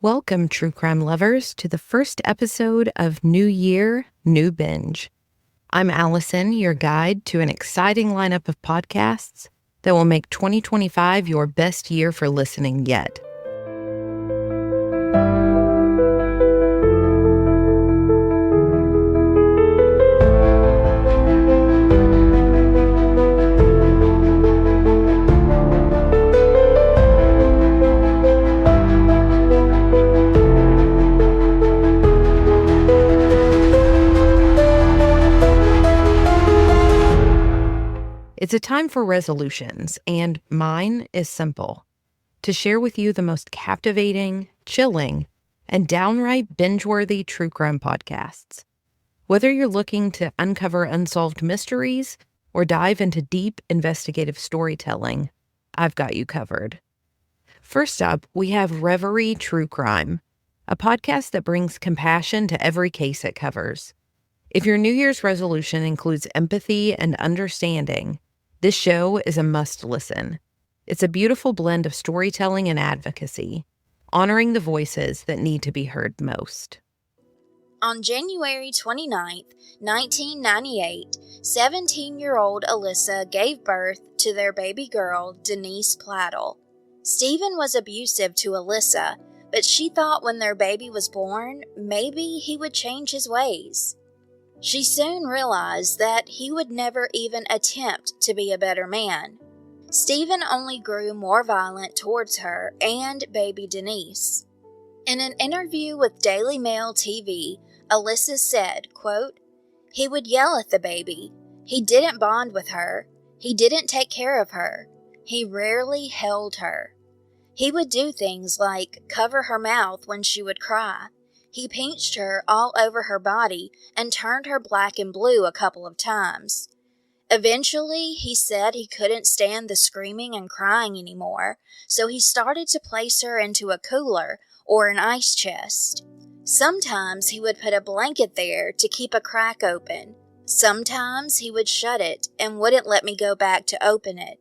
Welcome, true crime lovers, to the first episode of New Year, New Binge. I'm Allison, your guide to an exciting lineup of podcasts that will make 2025 your best year for listening yet. It's a time for resolutions, and mine is simple: to share with you the most captivating, chilling, and downright binge-worthy true crime podcasts. Whether you're looking to uncover unsolved mysteries or dive into deep investigative storytelling, I've got you covered. First up, we have Reverie True Crime, a podcast that brings compassion to every case it covers. If your New Year's resolution includes empathy and understanding, this show is a must-listen. It's a beautiful blend of storytelling and advocacy, honoring the voices that need to be heard most. On January 29, 1998, 17-year-old Alyssa gave birth to their baby girl, Denise Plattell. Stephen was abusive to Alyssa, but she thought when their baby was born, maybe he would change his ways. She soon realized that he would never even attempt to be a better man. Stephen only grew more violent towards her and baby Denise. In an interview with Daily Mail TV, Alyssa said, quote, "He would yell at the baby. He didn't bond with her. He didn't take care of her. He rarely held her. He would do things like cover her mouth when she would cry. He pinched her all over her body and turned her black and blue a couple of times. Eventually, he said he couldn't stand the screaming and crying anymore, so he started to place her into a cooler or an ice chest. Sometimes he would put a blanket there to keep a crack open. Sometimes he would shut it and wouldn't let me go back to open it.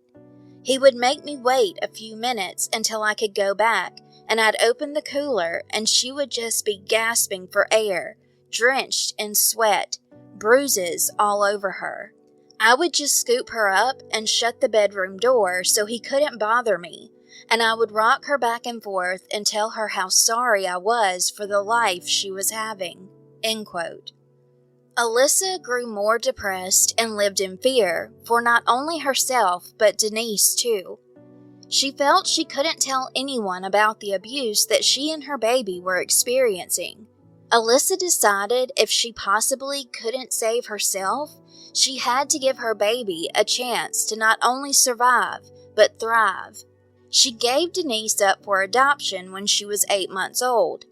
He would make me wait a few minutes until I could go back, and I'd open the cooler and she would just be gasping for air, drenched in sweat, bruises all over her. I would just scoop her up and shut the bedroom door so he couldn't bother me, and I would rock her back and forth and tell her how sorry I was for the life she was having." End quote. Alyssa grew more depressed and lived in fear for not only herself but Denise too. She felt she couldn't tell anyone about the abuse that she and her baby were experiencing. Alyssa decided if she possibly couldn't save herself, she had to give her baby a chance to not only survive, but thrive. She gave Denise up for adoption when she was 8 months old.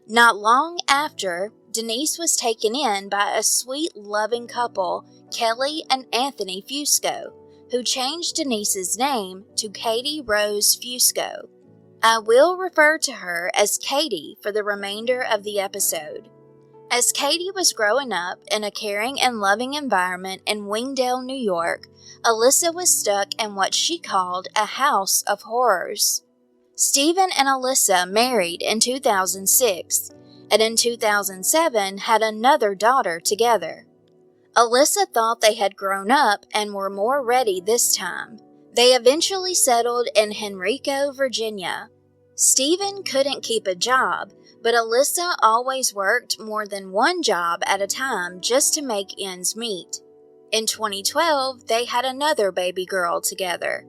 Not long after, Denise was taken in by a sweet, loving couple, Kelly and Anthony Fusco, who changed Denise's name to Katie Rose Fusco. I will refer to her as Katie for the remainder of the episode. As Katie was growing up in a caring and loving environment in Wingdale, New York, Alyssa was stuck in what she called a house of horrors. Stephen and Alyssa married in 2006, and in 2007 had another daughter together. Alyssa thought they had grown up and were more ready this time. They eventually settled in Henrico, Virginia. Stephen couldn't keep a job, but Alyssa always worked more than one job at a time just to make ends meet. In 2012, they had another baby girl together.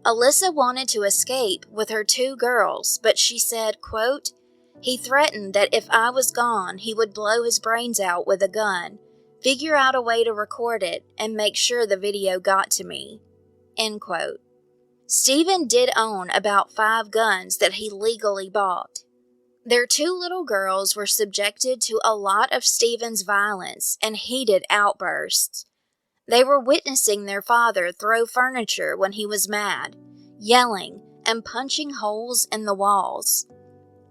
Alyssa wanted to escape with her 2 girls, but she said, quote, "He threatened that if I was gone, he would blow his brains out with a gun, figure out a way to record it, and make sure the video got to me." End quote. Stephen did own about 5 guns that he legally bought. Their 2 little girls were subjected to a lot of Stephen's violence and heated outbursts. They were witnessing their father throw furniture when he was mad, yelling, and punching holes in the walls.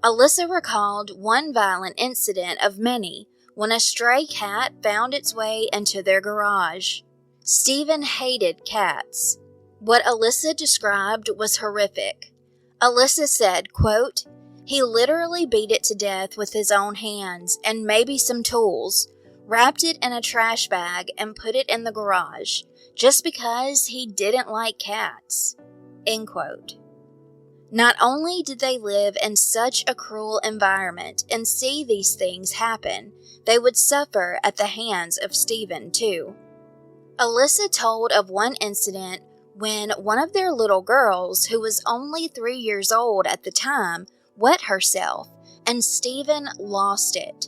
Alyssa recalled one violent incident of many when a stray cat found its way into their garage. Stephen hated cats. What Alyssa described was horrific. Alyssa said, quote, He literally beat it to death with his own hands and maybe some tools, wrapped it in a trash bag and put it in the garage, just because he didn't like cats." End quote. Not only did they live in such a cruel environment and see these things happen, they would suffer at the hands of Stephen too. Alyssa told of one incident when one of their little girls, who was only 3 years old at the time, wet herself, and Stephen lost it.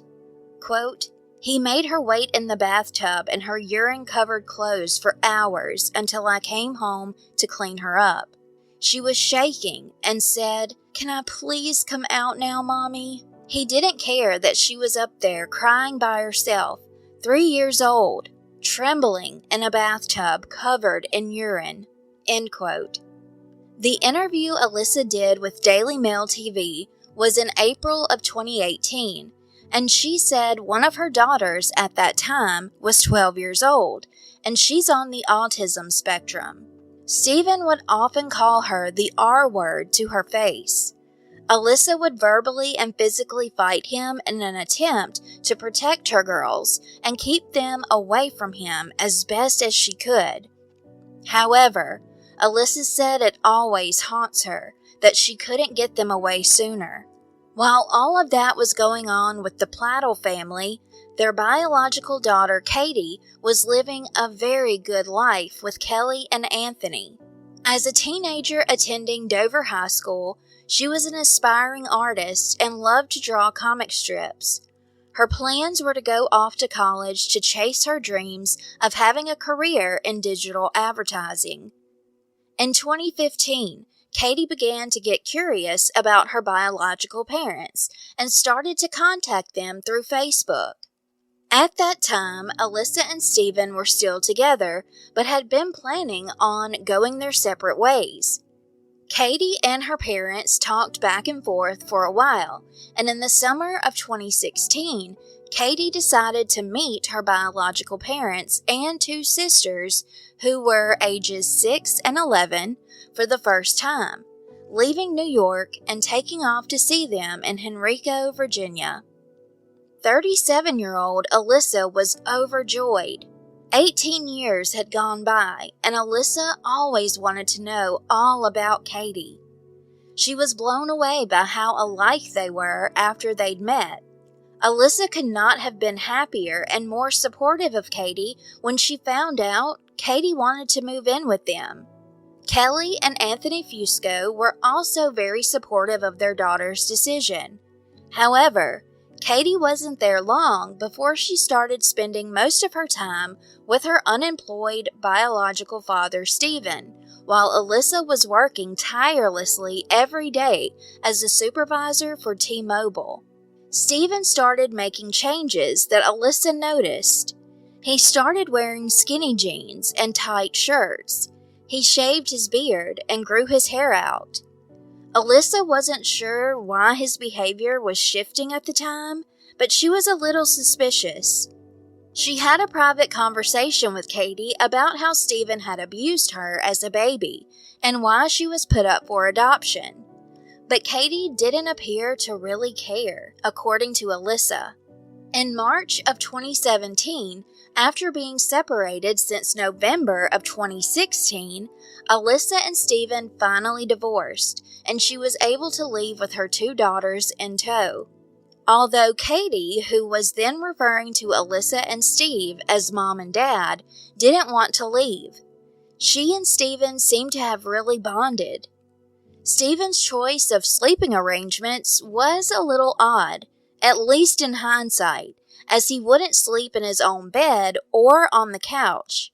Quote, "He made her wait in the bathtub in her urine-covered clothes for hours until I came home to clean her up. She was shaking and said, 'Can I please come out now, Mommy?' He didn't care that she was up there crying by herself, 3 years old, trembling in a bathtub covered in urine." End quote. The interview Alyssa did with Daily Mail TV was in April of 2018, and she said one of her daughters at that time was 12 years old, and she's on the autism spectrum. Stephen would often call her the R word to her face. Alyssa would verbally and physically fight him in an attempt to protect her girls and keep them away from him as best as she could. However, Alyssa said it always haunts her that she couldn't get them away sooner. While all of that was going on with the Platel family, their biological daughter, Katie, was living a very good life with Kelly and Anthony. As a teenager attending Dover High School, she was an aspiring artist and loved to draw comic strips. Her plans were to go off to college to chase her dreams of having a career in digital advertising. In 2015, Katie began to get curious about her biological parents and started to contact them through Facebook. At that time, Alyssa and Stephen were still together, but had been planning on going their separate ways. Katie and her parents talked back and forth for a while, and in the summer of 2016, Katie decided to meet her biological parents and two sisters, who were ages 6 and 11, for the first time, leaving New York and taking off to see them in Henrico, Virginia. 37-year-old Alyssa was overjoyed. 18 years had gone by, and Alyssa always wanted to know all about Katie. She was blown away by how alike they were after they'd met. Alyssa could not have been happier and more supportive of Katie when she found out Katie wanted to move in with them. Kelly and Anthony Fusco were also very supportive of their daughter's decision. However, Katie wasn't there long before she started spending most of her time with her unemployed biological father, Stephen, while Alyssa was working tirelessly every day as a supervisor for T-Mobile. Stephen started making changes that Alyssa noticed. He started wearing skinny jeans and tight shirts. He shaved his beard and grew his hair out. Alyssa wasn't sure why his behavior was shifting at the time, but she was a little suspicious. She had a private conversation with Katie about how Stephen had abused her as a baby and why she was put up for adoption. But Katie didn't appear to really care, according to Alyssa. In March of 2017, after being separated since November of 2016, Alyssa and Stephen finally divorced, and she was able to leave with her two daughters in tow. Although Katie, who was then referring to Alyssa and Steve as Mom and Dad, didn't want to leave. She and Stephen seemed to have really bonded. Stephen's choice of sleeping arrangements was a little odd, at least in hindsight, as he wouldn't sleep in his own bed or on the couch.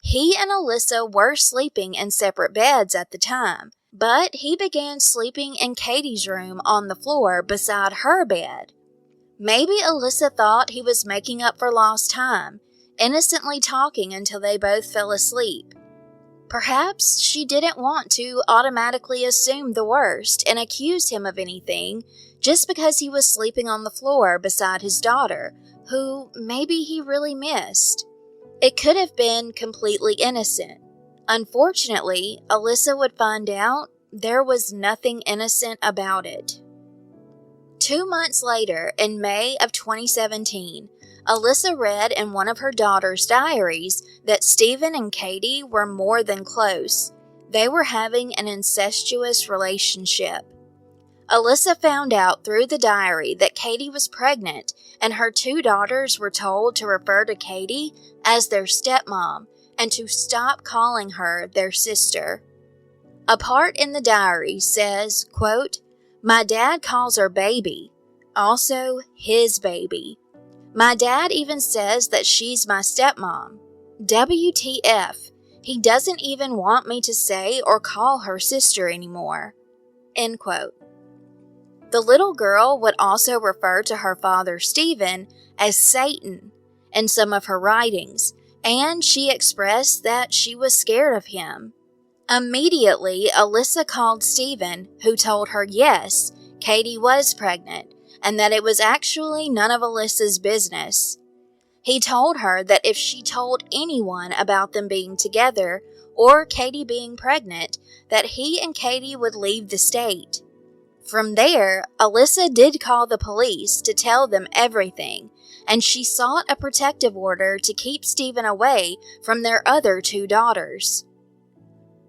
He and Alyssa were sleeping in separate beds at the time, but he began sleeping in Katie's room on the floor beside her bed. Maybe Alyssa thought he was making up for lost time, innocently talking until they both fell asleep. Perhaps she didn't want to automatically assume the worst and accuse him of anything just because he was sleeping on the floor beside his daughter, who maybe he really missed. It could have been completely innocent. Unfortunately, Alyssa would find out there was nothing innocent about it. 2 months later, in May of 2017, Alyssa read in one of her daughter's diaries that Stephen and Katie were more than close. They were having an incestuous relationship. Alyssa found out through the diary that Katie was pregnant, and her 2 daughters were told to refer to Katie as their stepmom and to stop calling her their sister. A part in the diary says, quote, "My dad calls her baby, also his baby. My dad even says that she's my stepmom. WTF, he doesn't even want me to say or call her sister anymore." End quote. The little girl would also refer to her father, Stephen, as Satan in some of her writings, and she expressed that she was scared of him. Immediately, Alyssa called Stephen, who told her yes, Katie was pregnant, and that it was actually none of Alyssa's business. He told her that if she told anyone about them being together or Katie being pregnant, that he and Katie would leave the state. From there, Alyssa did call the police to tell them everything, and she sought a protective order to keep Stephen away from their other 2 daughters.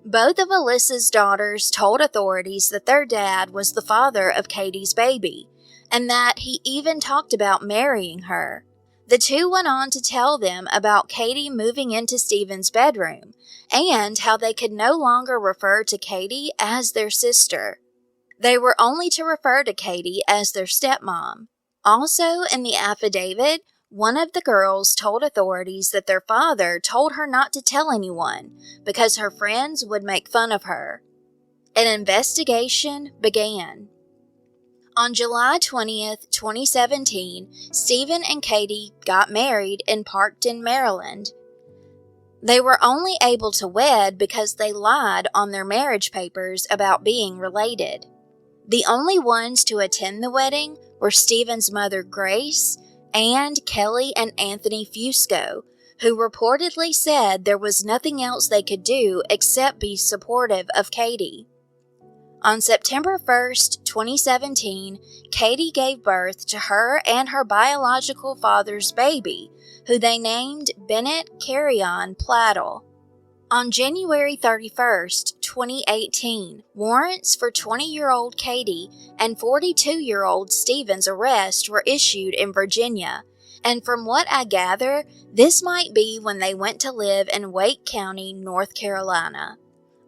Both of Alyssa's daughters told authorities that their dad was the father of Katie's baby, and that he even talked about marrying her. The 2 went on to tell them about Katie moving into Stephen's bedroom, and how they could no longer refer to Katie as their sister. They were only to refer to Katie as their stepmom. Also, in the affidavit, one of the girls told authorities that their father told her not to tell anyone because her friends would make fun of her. An investigation began. On July 20th, 2017, Stephen and Katie got married in Parkton, Maryland. They were only able to wed because they lied on their marriage papers about being related. The only ones to attend the wedding were Stephen's mother, Grace, and Kelly and Anthony Fusco, who reportedly said there was nothing else they could do except be supportive of Katie. On September 1st, 2017, Katie gave birth to her and her biological father's baby, who they named Bennett Carrion Plattle. On January 31st, 2018, warrants for 20-year-old Katie and 42-year-old Stephen's arrest were issued in Virginia, and from what I gather, this might be when they went to live in Wake County, North Carolina.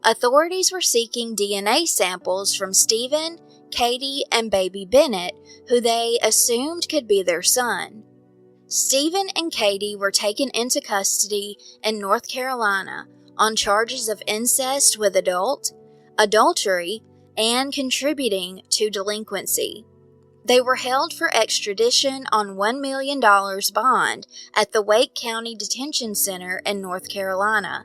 Authorities were seeking DNA samples from Stephen, Katie, and baby Bennett, who they assumed could be their son. Stephen and Katie were taken into custody in North Carolina on charges of incest with adultery, and contributing to delinquency. They were held for extradition on $1 million bond at the Wake County Detention Center in North Carolina.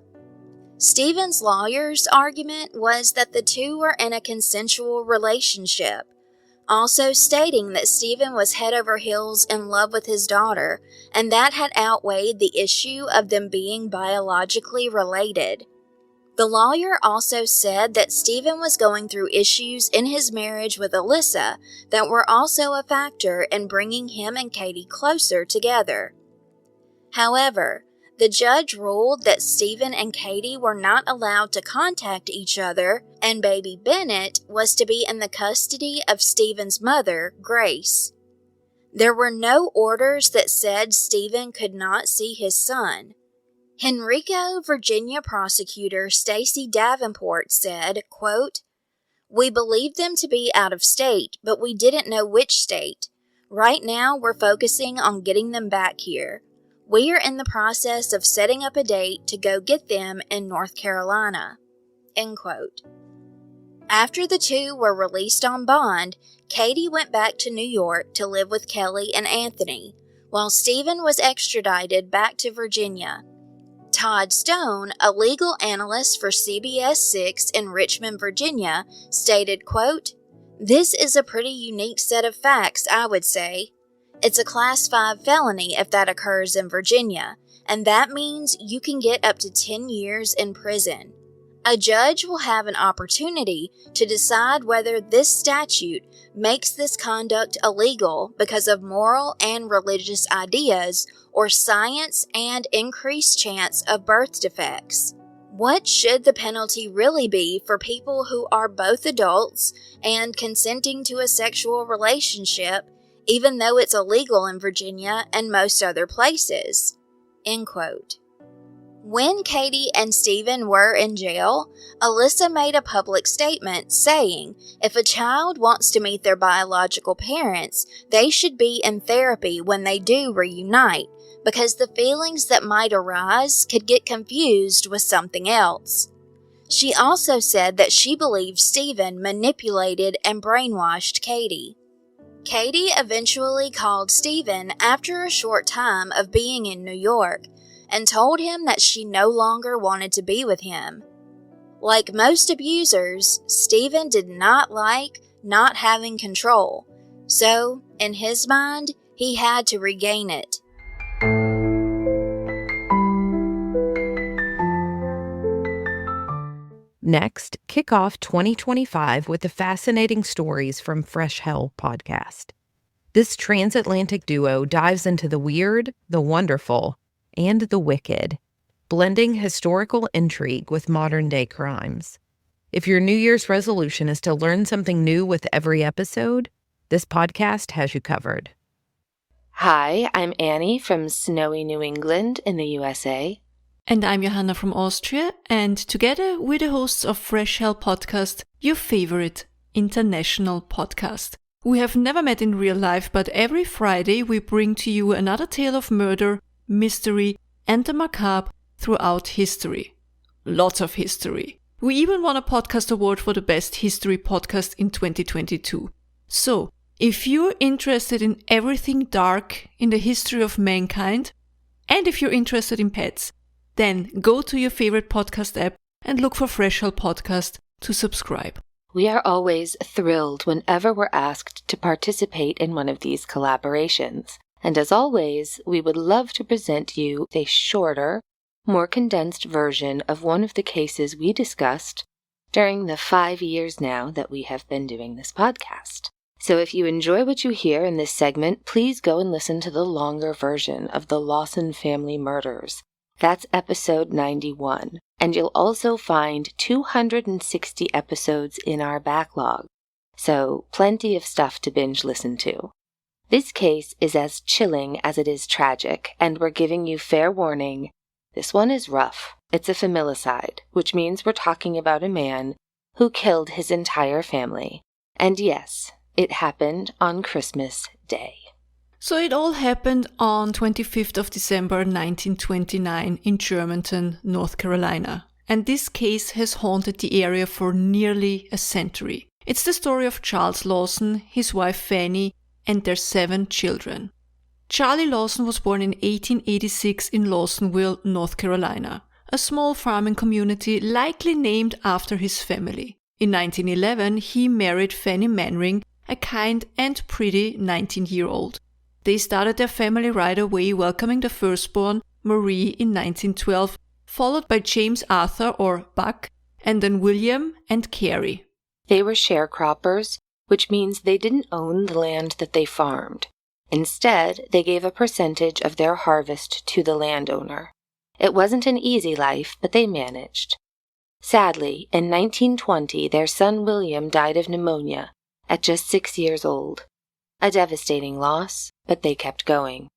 Stephen's lawyer's argument was that the 2 were in a consensual relationship, also stating that Stephen was head over heels in love with his daughter, and that had outweighed the issue of them being biologically related. The lawyer also said that Stephen was going through issues in his marriage with Alyssa that were also a factor in bringing him and Katie closer together. However, the judge ruled that Stephen and Katie were not allowed to contact each other, and baby Bennett was to be in the custody of Stephen's mother, Grace. There were no orders that said Stephen could not see his son. Henrico, Virginia prosecutor Stacy Davenport said, quote, "We believed them to be out of state, but we didn't know which state. Right now, we're focusing on getting them back here. We are in the process of setting up a date to go get them in North Carolina." End quote. After the 2 were released on bond, Katie went back to New York to live with Kelly and Anthony, while Stephen was extradited back to Virginia. Todd Stone, a legal analyst for CBS 6 in Richmond, Virginia, stated, quote, "This is a pretty unique set of facts, I would say. It's a Class 5 felony if that occurs in Virginia, and that means you can get up to 10 years in prison. A judge will have an opportunity to decide whether this statute makes this conduct illegal because of moral and religious ideas or science and increased chance of birth defects. What should the penalty really be for people who are both adults and consenting to a sexual relationship, even though it's illegal in Virginia and most other places? End quote. When Katie and Stephen were in jail, Alyssa made a public statement saying if a child wants to meet their biological parents, they should be in therapy when they do reunite, because the feelings that might arise could get confused with something else. She also said that she believed Stephen manipulated and brainwashed Katie. Katie eventually called Stephen after a short time of being in New York and told him that she no longer wanted to be with him. Like most abusers, Stephen did not like not having control, so, in his mind, he had to regain it. Next, kick off 2025 with the fascinating stories from Fresh Hell podcast. This transatlantic duo dives into the weird, the wonderful, and the wicked, blending historical intrigue with modern-day crimes. If your New Year's resolution is to learn something new with every episode, this podcast has you covered. Hi, I'm Annie from snowy New England in the USA. And I'm Johanna from Austria, and together we're the hosts of Fresh Hell Podcast, your favorite international podcast. We have never met in real life, but every Friday we bring to you another tale of murder, mystery, and the macabre throughout history. Lots of history. We even won a podcast award for the best history podcast in 2022. So, if you're interested in everything dark in the history of mankind, and if you're interested in pets, then go to your favorite podcast app and look for Fresh Hell Podcast to subscribe. We are always thrilled whenever we're asked to participate in one of these collaborations. And as always, we would love to present you a shorter, more condensed version of one of the cases we discussed during the 5 years now that we have been doing this podcast. So if you enjoy what you hear in this segment, please go and listen to the longer version of the Lawson family murders. That's episode 91. And you'll also find 260 episodes in our backlog. So plenty of stuff to binge listen to. This case is as chilling as it is tragic, and we're giving you fair warning. This one is rough. It's a familicide, which means we're talking about a man who killed his entire family. And yes, it happened on Christmas Day. So it all happened on 25th of December 1929 in Germantown, North Carolina. And this case has haunted the area for nearly a century. It's the story of Charles Lawson, his wife Fanny, and their 7 children. Charlie Lawson was born in 1886 in Lawsonville, North Carolina, a small farming community likely named after his family. In 1911, he married Fanny Manring, a kind and pretty 19-year-old. They started their family right away, welcoming the firstborn, Marie, in 1912, followed by James Arthur, or Buck, and then William and Carrie. They were sharecroppers, which means they didn't own the land that they farmed. Instead, they gave a percentage of their harvest to the landowner. It wasn't an easy life, but they managed. Sadly, in 1920, their son William died of pneumonia at just 6 years old. A devastating loss, but they kept going.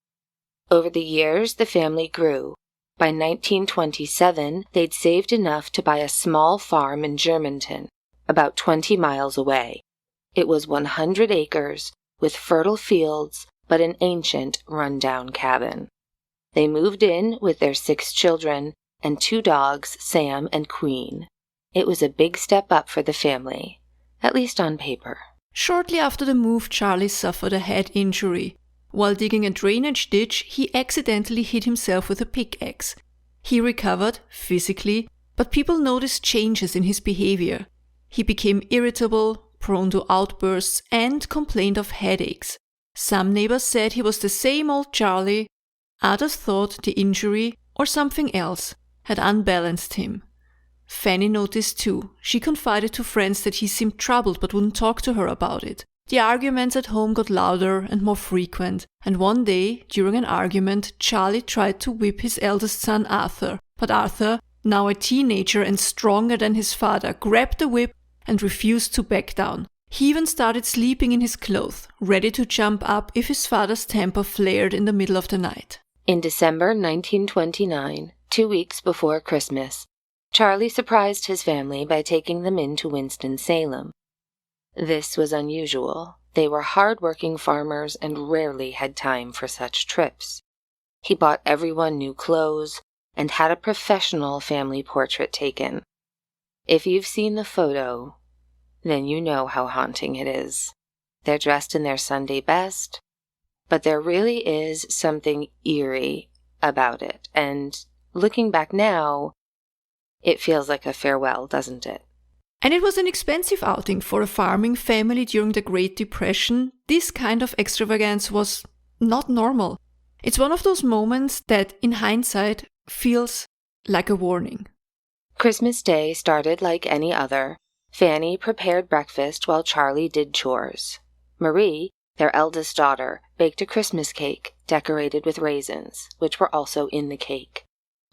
Over the years, the family grew. By 1927, they'd saved enough to buy a small farm in Germantown, about 20 miles away. It was 100 acres, with fertile fields, but an ancient, run-down cabin. They moved in with their 6 children and 2 dogs, Sam and Queen. It was a big step up for the family, at least on paper. Shortly after the move, Charlie suffered a head injury. While digging a drainage ditch, he accidentally hit himself with a pickaxe. He recovered, physically, but people noticed changes in his behavior. He became irritable, prone to outbursts, and complained of headaches. Some neighbors said he was the same old Charlie. Others thought the injury, or something else, had unbalanced him. Fanny noticed too. She confided to friends that he seemed troubled but wouldn't talk to her about it. The arguments at home got louder and more frequent, and one day, during an argument, Charlie tried to whip his eldest son Arthur. But Arthur, now a teenager and stronger than his father, grabbed the whip and refused to back down. He even started sleeping in his clothes, ready to jump up if his father's temper flared in the middle of the night. In December 1929, 2 weeks before Christmas, Charlie surprised his family by taking them into Winston-Salem. This was unusual. They were hard-working farmers and rarely had time for such trips. He bought everyone new clothes and had a professional family portrait taken. If you've seen the photo, then you know how haunting it is. They're dressed in their Sunday best, but there really is something eerie about it, and looking back now, it feels like a farewell, doesn't it? And it was an expensive outing for a farming family during the Great Depression. This kind of extravagance was not normal. It's one of those moments that, in hindsight, feels like a warning. Christmas Day started like any other. Fanny prepared breakfast while Charlie did chores. Marie, their eldest daughter, baked a Christmas cake decorated with raisins, which were also in the cake.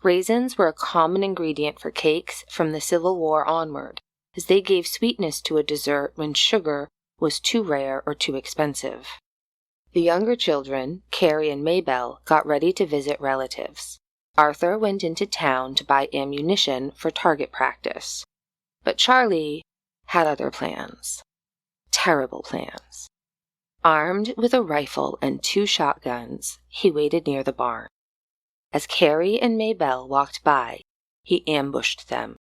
Raisins were a common ingredient for cakes from the Civil War onward, as they gave sweetness to a dessert when sugar was too rare or too expensive. The younger children, Carrie and Maybelle, got ready to visit relatives. Arthur went into town to buy ammunition for target practice. But Charlie had other plans. Terrible plans. Armed with a rifle and 2 shotguns, he waited near the barn. As Carrie and Maybelle walked by, he ambushed them.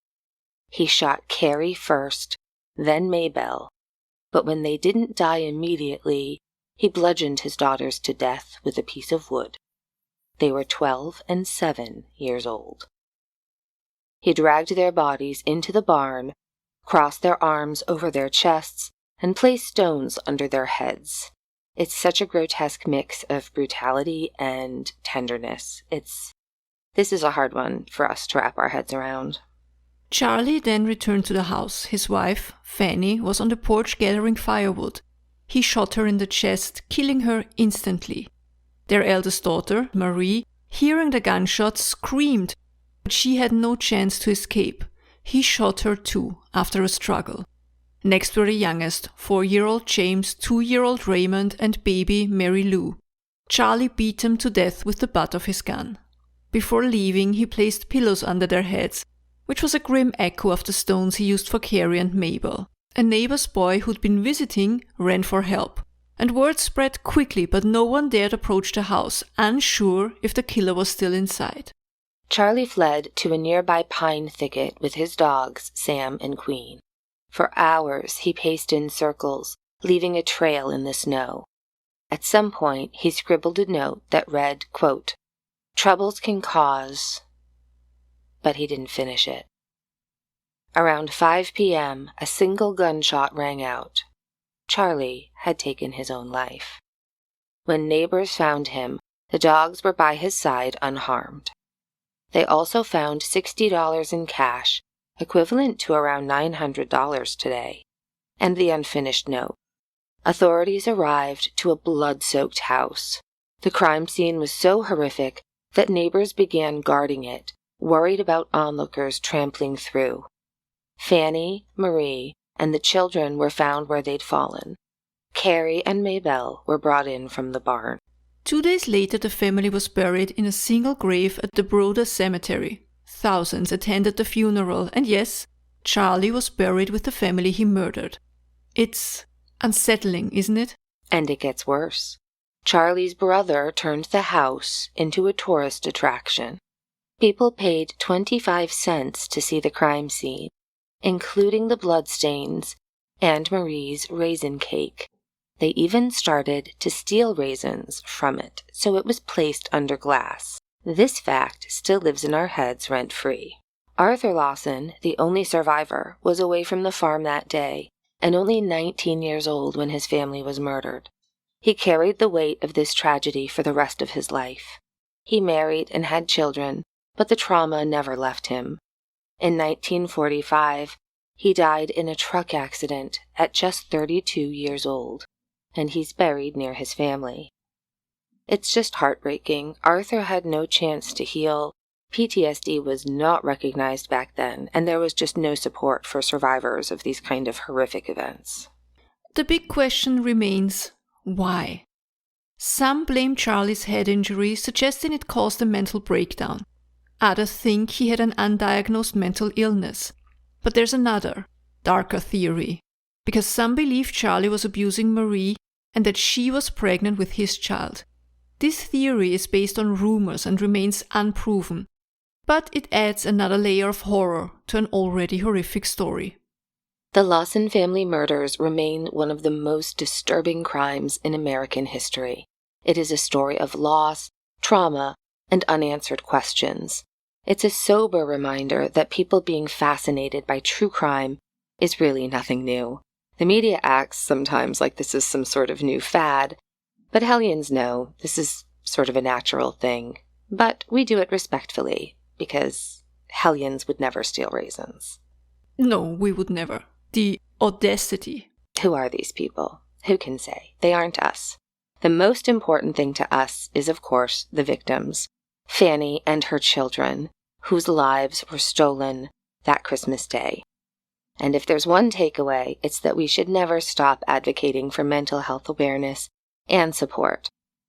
He shot Carrie first, then Maybelle, but when they didn't die immediately, he bludgeoned his daughters to death with a piece of wood. They were 12 and 7 years old. He dragged their bodies into the barn, crossed their arms over their chests, and placed stones under their heads. It's such a grotesque mix of brutality and tenderness. This is a hard one for us to wrap our heads around. Charlie then returned to the house. His wife, Fanny, was on the porch gathering firewood. He shot her in the chest, killing her instantly. Their eldest daughter, Marie, hearing the gunshots, screamed, but she had no chance to escape. He shot her too, after a struggle. Next were the youngest, 4-year-old James, 2-year-old Raymond, and baby Mary Lou. Charlie beat them to death with the butt of his gun. Before leaving, he placed pillows under their heads, which was a grim echo of the stones he used for Carrie and Mabel. A neighbor's boy who'd been visiting ran for help, and word spread quickly, but no one dared approach the house, unsure if the killer was still inside. Charlie fled to a nearby pine thicket with his dogs, Sam and Queen. For hours he paced in circles, leaving a trail in the snow. At some point, he scribbled a note that read, quote, "Troubles can cause," but he didn't finish it. Around 5 p.m., a single gunshot rang out. Charlie had taken his own life. When neighbors found him, the dogs were by his side unharmed. They also found $60 in cash, equivalent to around $900 today, and the unfinished note. Authorities arrived to a blood-soaked house. The crime scene was so horrific that neighbors began guarding it, worried about onlookers trampling through. Fanny, Marie, and the children were found where they'd fallen. Carrie and Maybelle were brought in from the barn. 2 days later, the family was buried in a single grave at the Broder Cemetery. Thousands attended the funeral, and yes, Charlie was buried with the family he murdered. It's unsettling, isn't it? And it gets worse. Charlie's brother turned the house into a tourist attraction. People paid 25 cents to see the crime scene, including the bloodstains and Marie's raisin cake. They even started to steal raisins from it, so it was placed under glass. This fact still lives in our heads rent-free. Arthur Lawson, the only survivor, was away from the farm that day, and only 19 years old when his family was murdered. He carried the weight of this tragedy for the rest of his life. He married and had children, but the trauma never left him. In 1945, he died in a truck accident at just 32 years old, and he's buried near his family. It's just heartbreaking. Arthur had no chance to heal. PTSD was not recognized back then, and there was just no support for survivors of these kind of horrific events. The big question remains, why? Some blame Charlie's head injury, suggesting it caused a mental breakdown. Others think he had an undiagnosed mental illness. But there's another, darker theory, because some believe Charlie was abusing Marie and that she was pregnant with his child. This theory is based on rumors and remains unproven, but it adds another layer of horror to an already horrific story. The Lawson family murders remain one of the most disturbing crimes in American history. It is a story of loss, trauma, and unanswered questions. It's a sober reminder that people being fascinated by true crime is really nothing new. The media acts sometimes like this is some sort of new fad, but Hellions know this is sort of a natural thing. But we do it respectfully, because Hellions would never steal raisins. No, we would never. The audacity. Who are these people? Who can say? They aren't us. The most important thing to us is, of course, the victims, Fanny and her children, whose lives were stolen that Christmas Day. And if there's one takeaway, it's that we should never stop advocating for mental health awareness and support.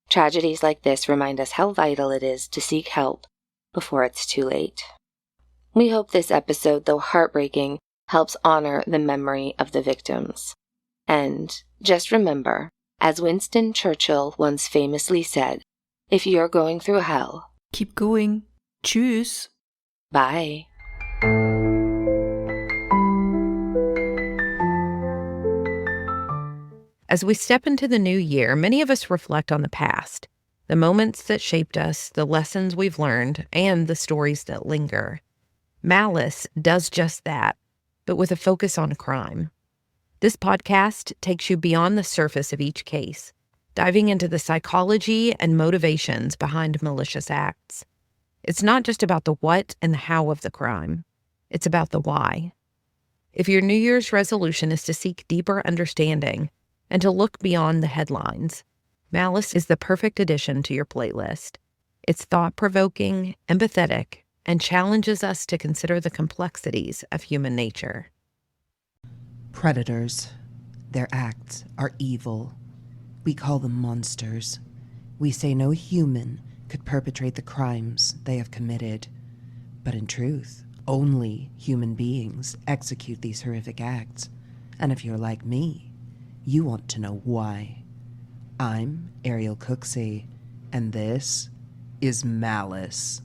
Tragedies like this remind us how vital it is to seek help before it's too late. We hope this episode, though heartbreaking, helps honor the memory of the victims. And just remember, as Winston Churchill once famously said, if you're going through hell, keep going. Tschüss. Bye. As we step into the new year, many of us reflect on the past, the moments that shaped us, the lessons we've learned, and the stories that linger. Malice does just that, but with a focus on crime. This podcast takes you beyond the surface of each case, diving into the psychology and motivations behind malicious acts. It's not just about the what and the how of the crime. It's about the why. If your New Year's resolution is to seek deeper understanding and to look beyond the headlines, Malice is the perfect addition to your playlist. It's thought-provoking, empathetic, and challenges us to consider the complexities of human nature. Predators. Their acts are evil. We call them monsters. We say no human could perpetrate the crimes they have committed. But in truth, only human beings execute these horrific acts. And if you're like me, you want to know why. I'm Ariel Cooksey, and this is Malice.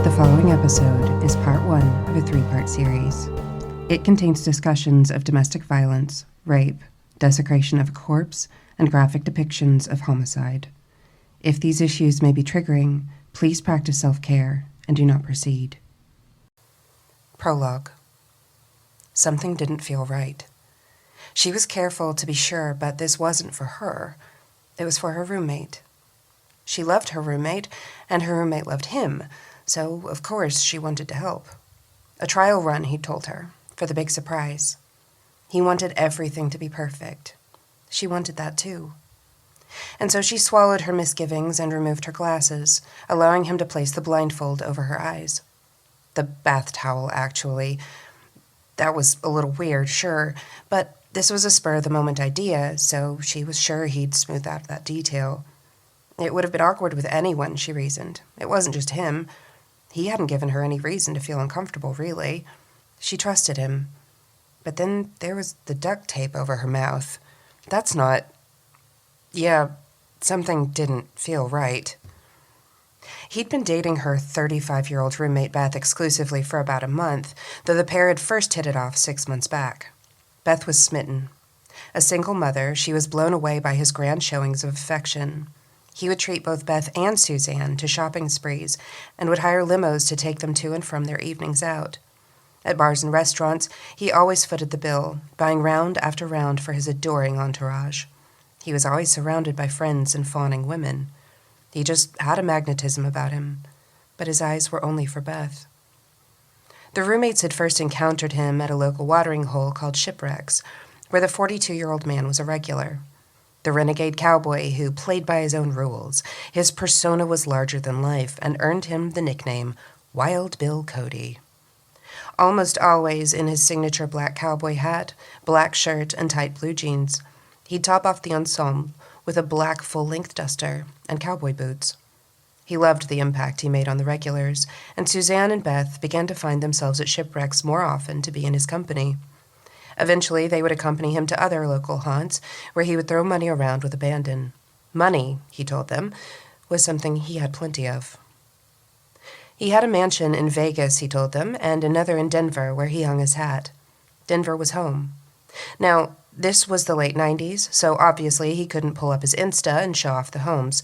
The following episode is part 1 of a 3-part series. It contains discussions of domestic violence, rape, desecration of a corpse, and graphic depictions of homicide. If these issues may be triggering, please practice self-care and do not proceed. Prologue. Something didn't feel right. She was careful to be sure, but this wasn't for her. It was for her roommate. She loved her roommate, and her roommate loved him, so of course she wanted to help. A trial run, he told her, for the big surprise. He wanted everything to be perfect. She wanted that too. And so she swallowed her misgivings and removed her glasses, allowing him to place the blindfold over her eyes. The bath towel, actually. That was a little weird, sure, but this was a spur-of-the-moment idea, so she was sure he'd smooth out that detail. It would have been awkward with anyone, she reasoned. It wasn't just him. He hadn't given her any reason to feel uncomfortable, really. She trusted him. But then there was the duct tape over her mouth. That's not... Yeah, something didn't feel right. He'd been dating her 35-year-old roommate Beth exclusively for about a month, though the pair had first hit it off 6 months back. Beth was smitten. A single mother, she was blown away by his grand showings of affection. He would treat both Beth and Suzanne to shopping sprees and would hire limos to take them to and from their evenings out. At bars and restaurants, he always footed the bill, buying round after round for his adoring entourage. He was always surrounded by friends and fawning women. He just had a magnetism about him, but his eyes were only for Beth. The roommates had first encountered him at a local watering hole called Shipwrecks, where the 42-year-old man was a regular. The renegade cowboy who played by his own rules, his persona was larger than life and earned him the nickname Wild Bill Cody. Almost always in his signature black cowboy hat, black shirt, and tight blue jeans, he'd top off the ensemble with a black full-length duster and cowboy boots. He loved the impact he made on the regulars, and Suzanne and Beth began to find themselves at Shipwrecks more often to be in his company. Eventually, they would accompany him to other local haunts, where he would throw money around with abandon. Money, he told them, was something he had plenty of. He had a mansion in Vegas, he told them, and another in Denver, where he hung his hat. Denver was home. Now, this was the late 90s, so obviously he couldn't pull up his Insta and show off the homes.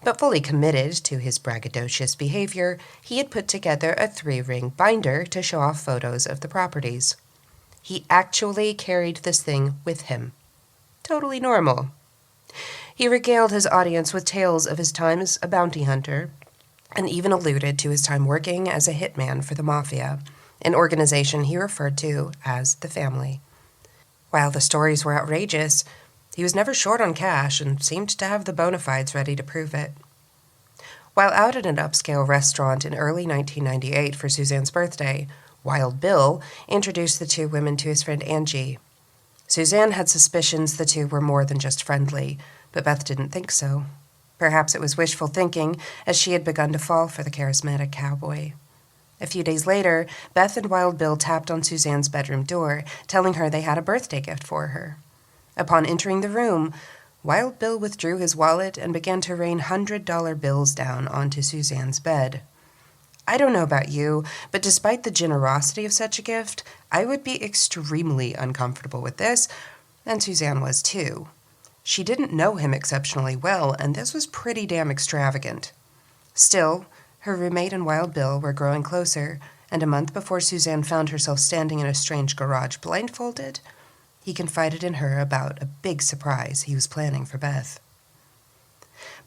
But fully committed to his braggadocious behavior, he had put together a 3-ring binder to show off photos of the properties. He actually carried this thing with him. Totally normal. He regaled his audience with tales of his time as a bounty hunter, and even alluded to his time working as a hitman for the Mafia, an organization he referred to as the Family. While the stories were outrageous, he was never short on cash and seemed to have the bona fides ready to prove it. While out at an upscale restaurant in early 1998 for Suzanne's birthday, Wild Bill introduced the two women to his friend Angie. Suzanne had suspicions the two were more than just friendly, but Beth didn't think so. Perhaps it was wishful thinking, as she had begun to fall for the charismatic cowboy. A few days later, Beth and Wild Bill tapped on Suzanne's bedroom door, telling her they had a birthday gift for her. Upon entering the room, Wild Bill withdrew his wallet and began to rain $100 bills down onto Suzanne's bed. I don't know about you, but despite the generosity of such a gift, I would be extremely uncomfortable with this, and Suzanne was too. She didn't know him exceptionally well, and this was pretty damn extravagant. Still, her roommate and Wild Bill were growing closer, and a month before Suzanne found herself standing in a strange garage blindfolded, he confided in her about a big surprise he was planning for Beth.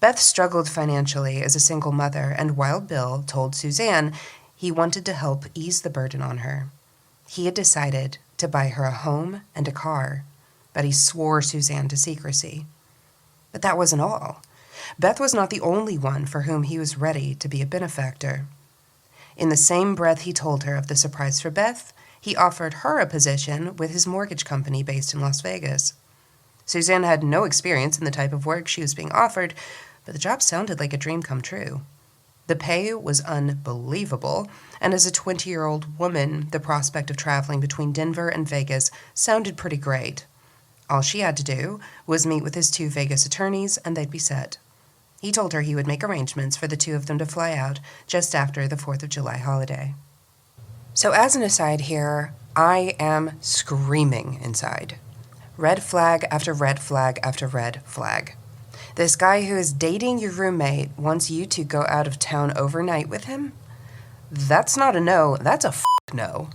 Beth struggled financially as a single mother, and Wild Bill told Suzanne he wanted to help ease the burden on her. He had decided to buy her a home and a car, but he swore Suzanne to secrecy. But that wasn't all. Beth was not the only one for whom he was ready to be a benefactor. In the same breath he told her of the surprise for Beth, he offered her a position with his mortgage company based in Las Vegas. Suzanne had no experience in the type of work she was being offered, but the job sounded like a dream come true. The pay was unbelievable, and as a 20-year-old woman, the prospect of traveling between Denver and Vegas sounded pretty great. All she had to do was meet with his 2 Vegas attorneys, and they'd be set. He told her he would make arrangements for the 2 of them to fly out just after the 4th of July holiday. So as an aside here, I am screaming inside. Red flag after red flag after red flag. This guy who is dating your roommate wants you to go out of town overnight with him? That's not a no, that's a no.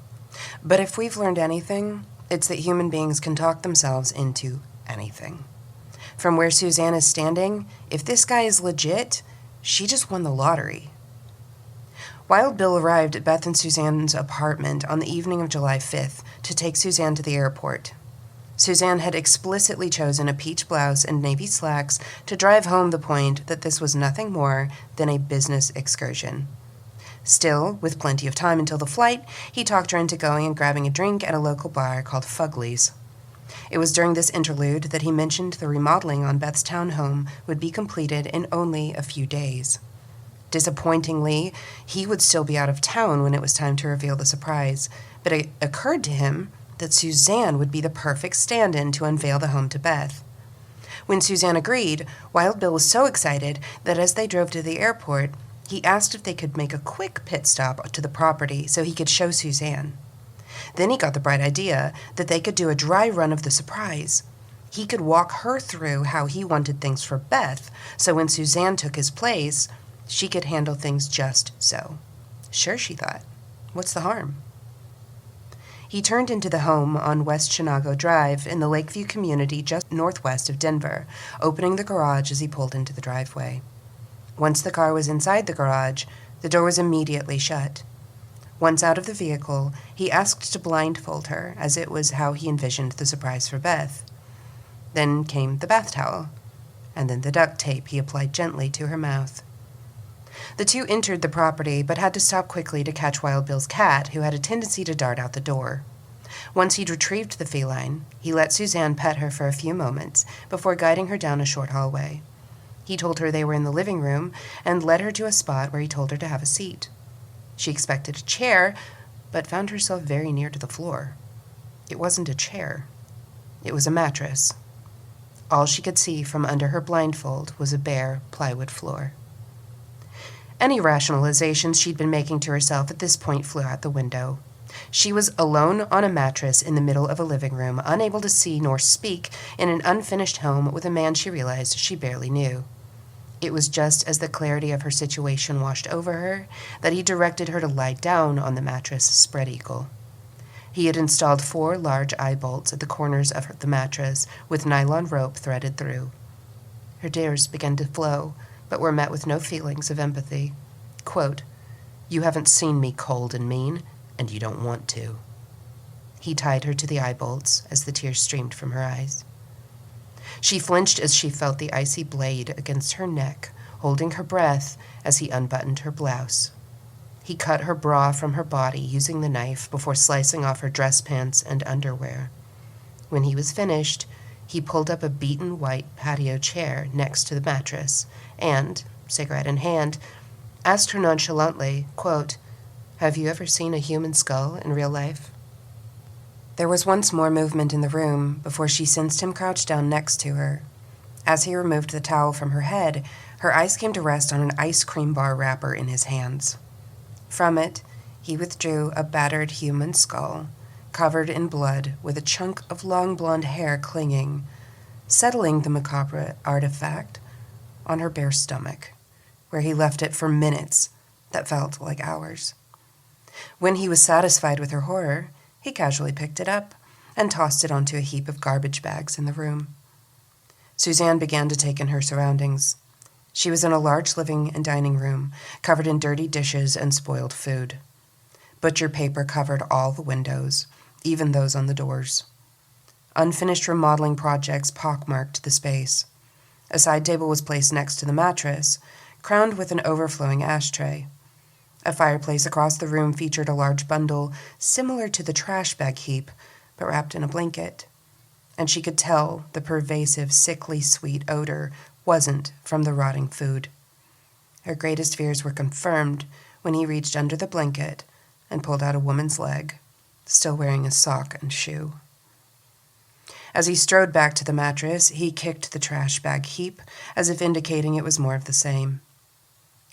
But if we've learned anything, it's that human beings can talk themselves into anything. From where Suzanne is standing, if this guy is legit, she just won the lottery. Wild Bill arrived at Beth and Suzanne's apartment on the evening of July 5th to take Suzanne to the airport. Suzanne had explicitly chosen a peach blouse and navy slacks to drive home the point that this was nothing more than a business excursion. Still, with plenty of time until the flight, he talked her into going and grabbing a drink at a local bar called Fugley's. It was during this interlude that he mentioned the remodeling on Beth's townhome would be completed in only a few days. Disappointingly, he would still be out of town when it was time to reveal the surprise, but it occurred to him that Suzanne would be the perfect stand-in to unveil the home to Beth. When Suzanne agreed, Wild Bill was so excited that as they drove to the airport, he He asked if they could make a quick pit stop to the property so he could show Suzanne. Then he got the bright idea that they could do a dry run of the surprise. He could walk her through how he wanted things for Beth, so when Suzanne took his place, she could handle things just so. Sure, she thought. What's the harm? He turned into the home on West Chinago Drive in the Lakeview community just northwest of Denver, opening the garage as he pulled into the driveway. Once the car was inside the garage, the door was immediately shut. Once out of the vehicle, he asked to blindfold her, as it was how he envisioned the surprise for Beth. Then came the bath towel, and then the duct tape he applied gently to her mouth. The two entered the property, but had to stop quickly to catch Wild Bill's cat, who had a tendency to dart out the door. Once he'd retrieved the feline, he let Suzanne pet her for a few moments before guiding her down a short hallway. He told her they were in the living room and led her to a spot where he told her to have a seat. She expected a chair, but found herself very near to the floor. It wasn't a chair. It was a mattress. All she could see from under her blindfold was a bare plywood floor. Any rationalizations she'd been making to herself at this point flew out the window. She was alone on a mattress in the middle of a living room, unable to see nor speak, in an unfinished home with a man she realized she barely knew. It was just as the clarity of her situation washed over her that he directed her to lie down on the mattress spread eagle. He had installed 4 large eye bolts at the corners of the mattress with nylon rope threaded through. Her tears began to flow, but were met with no feelings of empathy. Quote, "You haven't seen me cold and mean, and you don't want to." He tied her to the eye bolts as the tears streamed from her eyes. She flinched as she felt the icy blade against her neck, holding her breath as he unbuttoned her blouse. He cut her bra from her body using the knife before slicing off her dress pants and underwear. When he was finished, he pulled up a beaten white patio chair next to the mattress and, cigarette in hand, asked her nonchalantly, quote, "Have you ever seen a human skull in real life?" There was once more movement in the room before she sensed him crouch down next to her. As he removed the towel from her head, her eyes came to rest on an ice cream bar wrapper in his hands. From it, he withdrew a battered human skull, covered in blood with a chunk of long blonde hair clinging, settling the macabre artifact on her bare stomach, where he left it for minutes that felt like hours. When he was satisfied with her horror, he casually picked it up and tossed it onto a heap of garbage bags in the room. Suzanne began to take in her surroundings. She was in a large living and dining room, covered in dirty dishes and spoiled food. Butcher paper covered all the windows, even those on the doors. Unfinished remodeling projects pockmarked the space. A side table was placed next to the mattress, crowned with an overflowing ashtray. A fireplace across the room featured a large bundle similar to the trash bag heap, but wrapped in a blanket. And she could tell the pervasive, sickly sweet odor wasn't from the rotting food. Her greatest fears were confirmed when he reached under the blanket and pulled out a woman's leg, still wearing a sock and shoe. As he strode back to the mattress, he kicked the trash bag heap, as if indicating it was more of the same.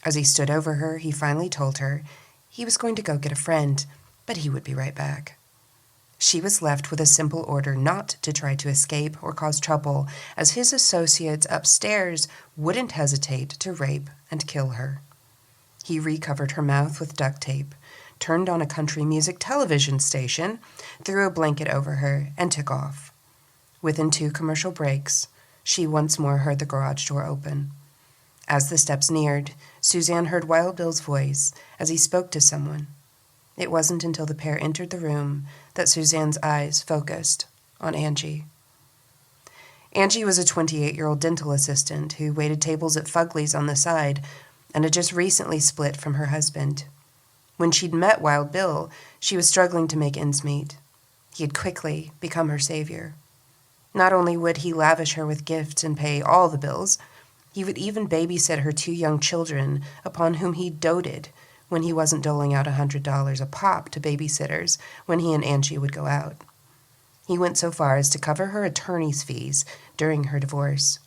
As he stood over her, he finally told her he was going to go get a friend, but he would be right back. She was left with a simple order not to try to escape or cause trouble, as his associates upstairs wouldn't hesitate to rape and kill her. He recovered her mouth with duct tape, turned on a country music television station, threw a blanket over her, and took off. Within 2 commercial breaks, she once more heard the garage door open. As the steps neared, Suzanne heard Wild Bill's voice as he spoke to someone. It wasn't until the pair entered the room that Suzanne's eyes focused on Angie. Angie was a 28-year-old dental assistant who waited tables at Fugly's on the side and had just recently split from her husband. When she'd met Wild Bill, she was struggling to make ends meet. He had quickly become her savior. Not only would he lavish her with gifts and pay all the bills, he would even babysit her 2 young children upon whom he doted when he wasn't doling out $100 a pop to babysitters when he and Angie would go out. He went so far as to cover her attorney's fees during her divorce.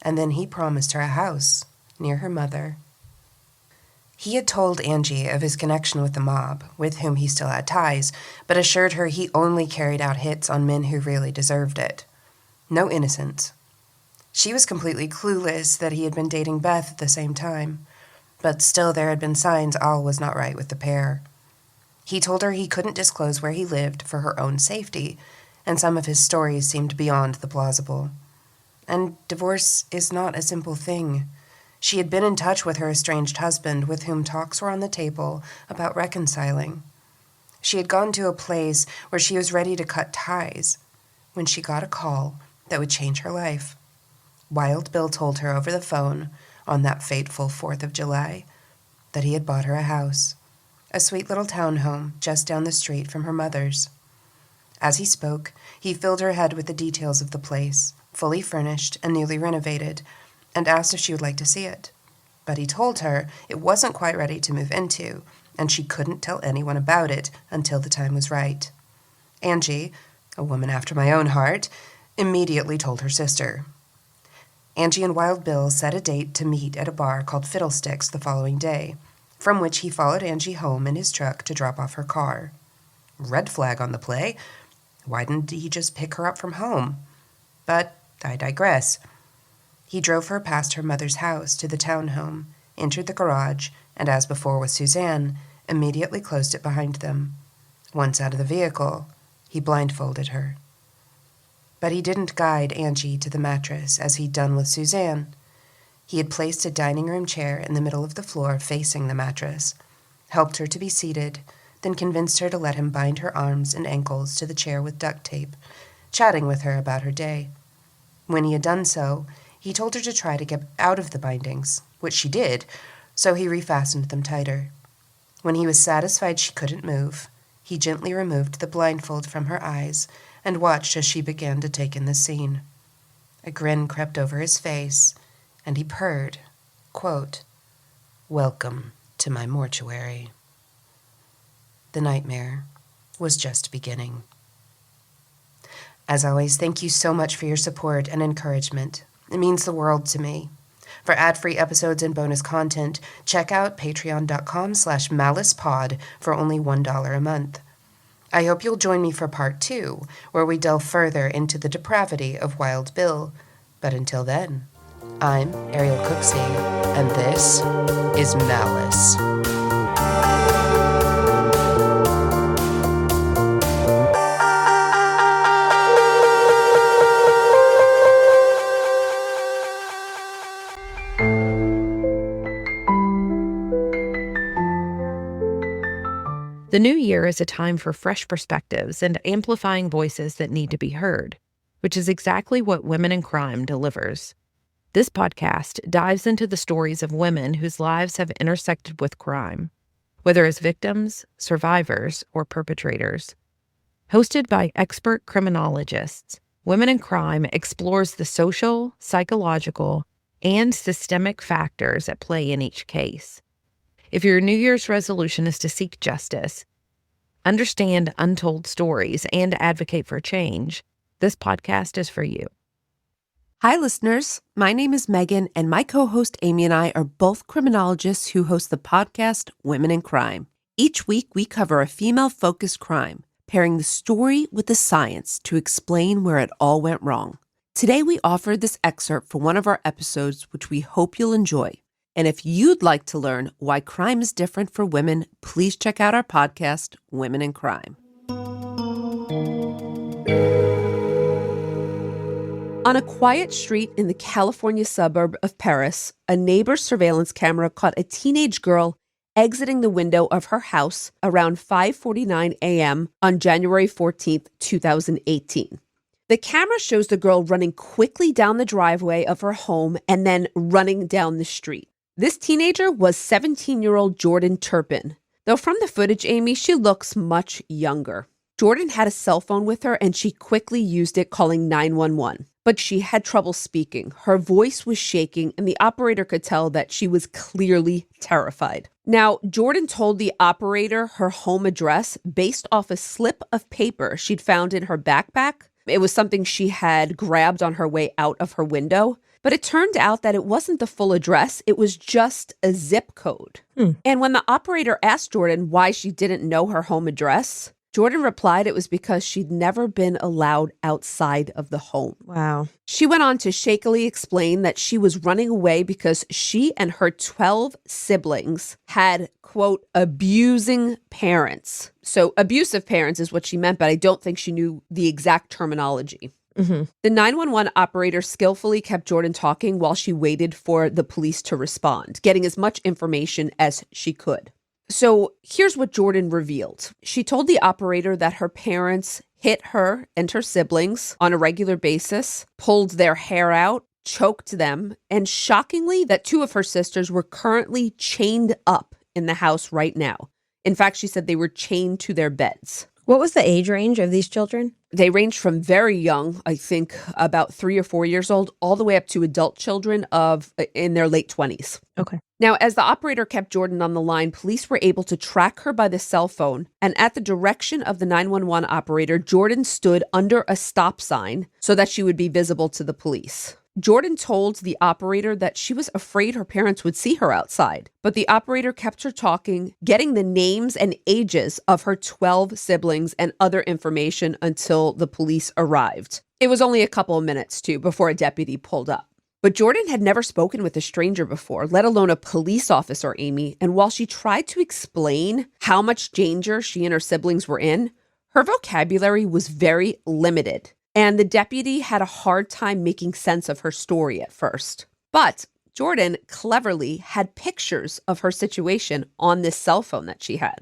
And then he promised her a house near her mother. He had told Angie of his connection with the mob, with whom he still had ties, but assured her he only carried out hits on men who really deserved it. No innocence. She was completely clueless that he had been dating Beth at the same time, but still there had been signs all was not right with the pair. He told her he couldn't disclose where he lived for her own safety, and some of his stories seemed beyond the plausible. And divorce is not a simple thing. She had been in touch with her estranged husband, with whom talks were on the table about reconciling. She had gone to a place where she was ready to cut ties when she got a call that would change her life. Wild Bill told her over the phone on that fateful 4th of July that he had bought her a house, a sweet little townhome just down the street from her mother's. As he spoke, he filled her head with the details of the place, fully furnished and newly renovated, and asked if she would like to see it. But he told her it wasn't quite ready to move into, and she couldn't tell anyone about it until the time was right. Angie, a woman after my own heart, immediately told her sister. Angie and Wild Bill set a date to meet at a bar called Fiddlesticks the following day, from which he followed Angie home in his truck to drop off her car. Red flag on the play. Why didn't he just pick her up from home? But I digress. He drove her past her mother's house to the townhome, entered the garage, and as before with Suzanne, immediately closed it behind them. Once out of the vehicle, he blindfolded her. But he didn't guide Angie to the mattress as he'd done with Suzanne. He had placed a dining room chair in the middle of the floor facing the mattress, helped her to be seated, then convinced her to let him bind her arms and ankles to the chair with duct tape, chatting with her about her day. When he had done so, he told her to try to get out of the bindings, which she did, so he refastened them tighter. When he was satisfied she couldn't move, he gently removed the blindfold from her eyes and watched as she began to take in the scene. A grin crept over his face, and he purred, quote, "Welcome to my mortuary." The nightmare was just beginning. As always, thank you so much for your support and encouragement. It means the world to me. For ad-free episodes and bonus content, check out patreon.com/malicepod for only $1 a month. I hope you'll join me for part 2, where we delve further into the depravity of Wild Bill. But until then, I'm Ariel Cooksey, and this is Malice. The new year is a time for fresh perspectives and amplifying voices that need to be heard, which is exactly what Women in Crime delivers. This podcast dives into the stories of women whose lives have intersected with crime, whether as victims, survivors, or perpetrators. Hosted by expert criminologists, Women in Crime explores the social, psychological, and systemic factors at play in each case. If your New Year's resolution is to seek justice, understand untold stories, and advocate for change, this podcast is for you. Hi, listeners. My name is Megan, and my co-host Amy and I are both criminologists who host the podcast Women in Crime. Each week, we cover a female-focused crime, pairing the story with the science to explain where it all went wrong. Today, we offered this excerpt for one of our episodes, which we hope you'll enjoy. And if you'd like to learn why crime is different for women, please check out our podcast, Women in Crime. On a quiet street in the California suburb of Paris, a neighbor's surveillance camera caught a teenage girl exiting the window of her house around 5:49 a.m. on January 14th, 2018. The camera shows the girl running quickly down the driveway of her home and then running down the street. This teenager was 17-year-old Jordan Turpin. Though from the footage, Amy, she looks much younger. Jordan had a cell phone with her and she quickly used it calling 911. But she had trouble speaking. Her voice was shaking and the operator could tell that she was clearly terrified. Now, Jordan told the operator her home address based off a slip of paper she'd found in her backpack. It was something she had grabbed on her way out of her window. But it turned out that it wasn't the full address. It was just a zip code. And when the operator asked Jordan why she didn't know her home address, Jordan replied it was because she'd never been allowed outside of the home. Wow. She went on to shakily explain that she was running away because she and her 12 siblings had, quote, abusing parents. So abusive parents is what she meant, but I don't think she knew the exact terminology. Mm-hmm. The 911 operator skillfully kept Jordan talking while she waited for the police to respond, getting as much information as she could. So here's what Jordan revealed. She told the operator that her parents hit her and her siblings on a regular basis, pulled their hair out, choked them, and shockingly, that 2 of her sisters were currently chained up in the house right now. In fact, she said they were chained to their beds. What was the age range of these children? They ranged from very young, I think about 3 or 4 years old, all the way up to adult children in their late 20s. Okay. Now, as the operator kept Jordan on the line, police were able to track her by the cell phone. And at the direction of the 911 operator, Jordan stood under a stop sign so that she would be visible to the police. Jordan told the operator that she was afraid her parents would see her outside, but the operator kept her talking, getting the names and ages of her 12 siblings and other information until the police arrived. It was only a couple of minutes, too, before a deputy pulled up. But Jordan had never spoken with a stranger before, let alone a police officer, Amy, and while she tried to explain how much danger she and her siblings were in, her vocabulary was very limited. And the deputy had a hard time making sense of her story at first. But Jordan cleverly had pictures of her situation on this cell phone that she had.